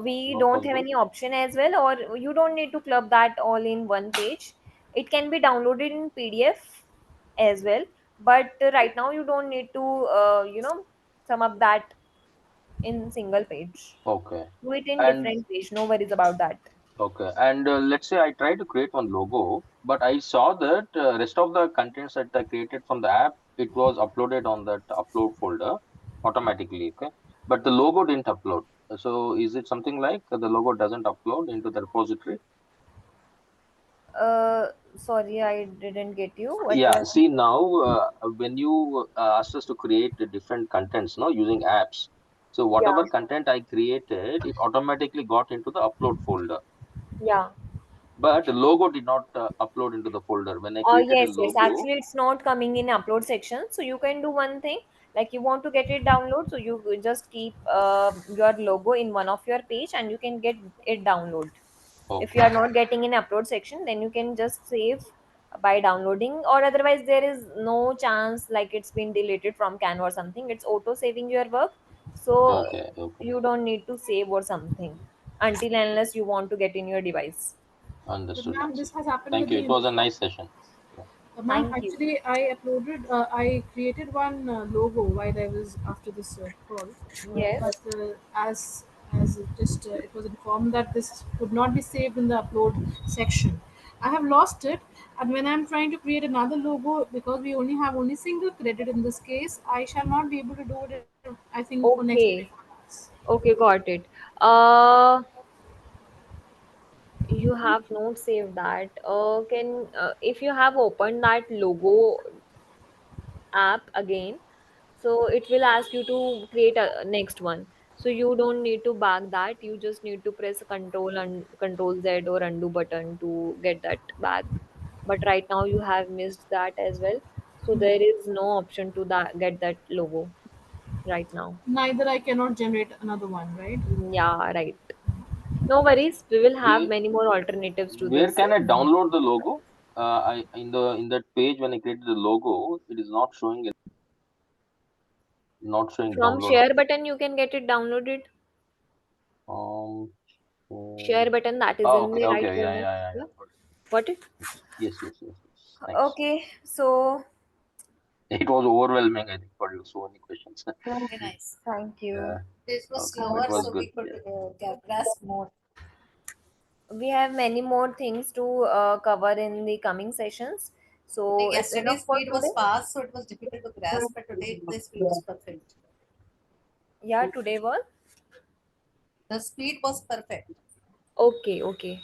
We Not don't have possible. any option as well, or you don't need to club that all in one page. It can be downloaded in PDF as well, but right now you don't need to, sum up that in single page. Okay. Do it in And different page. No worries about that. okay. And let's say I try to create one logo, but I saw that rest of the contents that I created from the app, it was uploaded on that upload folder automatically. Okay. But the logo didn't upload. So is it something like the logo doesn't upload into the repository? Sorry, I didn't get you. What you Yeah. are See now, when you asked us to create the different contents, no, using apps. So Yeah, whatever content I created, it automatically got into the upload folder. yeah. But the logo did not upload into the folder. When I created a Yes. logo, Actually, it's not coming in upload section. So you can do one thing. Like you want to get it download, so you will just keep your logo in one of your page, and you can get it download. If you okay, are not getting in upload section, then you can just save by downloading, or otherwise there is no chance like it's been deleted from Canva or something. It's auto saving your work, so okay, you don't need to save or something until and unless you want to get in your device. But understood. ma'am, this has happened Thank with you. me It in the was a first. nice session. Ma'am, Thank you. actually, I created one logo while I was after this call. Yes. But as as it was informed that this could not be saved in the upload section. I have lost it, and when I'm trying to create another logo, because we only have only single credit in this case, I shall not be able to do it. I think for next 3 Okay. 4 months. Okay, got it. You have not saved that. Can if you have opened that logo app again, so it will ask you to create a next one. So you don't need to back that. You just need to press Control and Control Z or undo button to get that back. But right now you have missed that as well. So there is no option to that get that logo right now. Neither I cannot generate another one, right? Yeah, right. No worries. We will have We many more alternatives to Where this. can I download the logo? I in that page when I created the logo, it is not showing it, not showing From download. share button, you can get it downloaded. Um. Share button that is Oh, in okay, the right okay, yeah, corner. yeah, yeah, Yeah. yeah. Got it. Got it? Yes, yes, yes, yes. Thanks. Okay. So It was overwhelming, I think, for you. So many questions. Very nice. thank you. Yeah. This was Okay, it slower, was so good. we could Yeah. grasp more. We have many more things to cover in the coming sessions. So Like it's enough yesterday's for speed was today. fast, so it was difficult to grasp, but today the speed was perfect. Yeah, today was The speed was perfect. okay. Okay.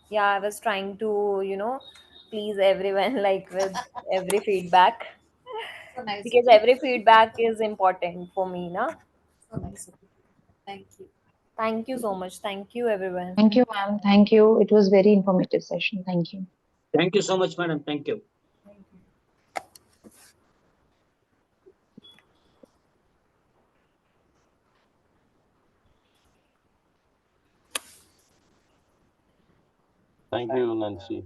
Yeah, I was trying to, please everyone like with every feedback So nice of because you. every feedback is important for me, na? So nice of you. Thank you. Thank you so much. Thank you, everyone. Thank you, ma'am. Thank you. It was very informative session. Thank you. Thank you so much, madam. Thank you. Thank you, Nancy.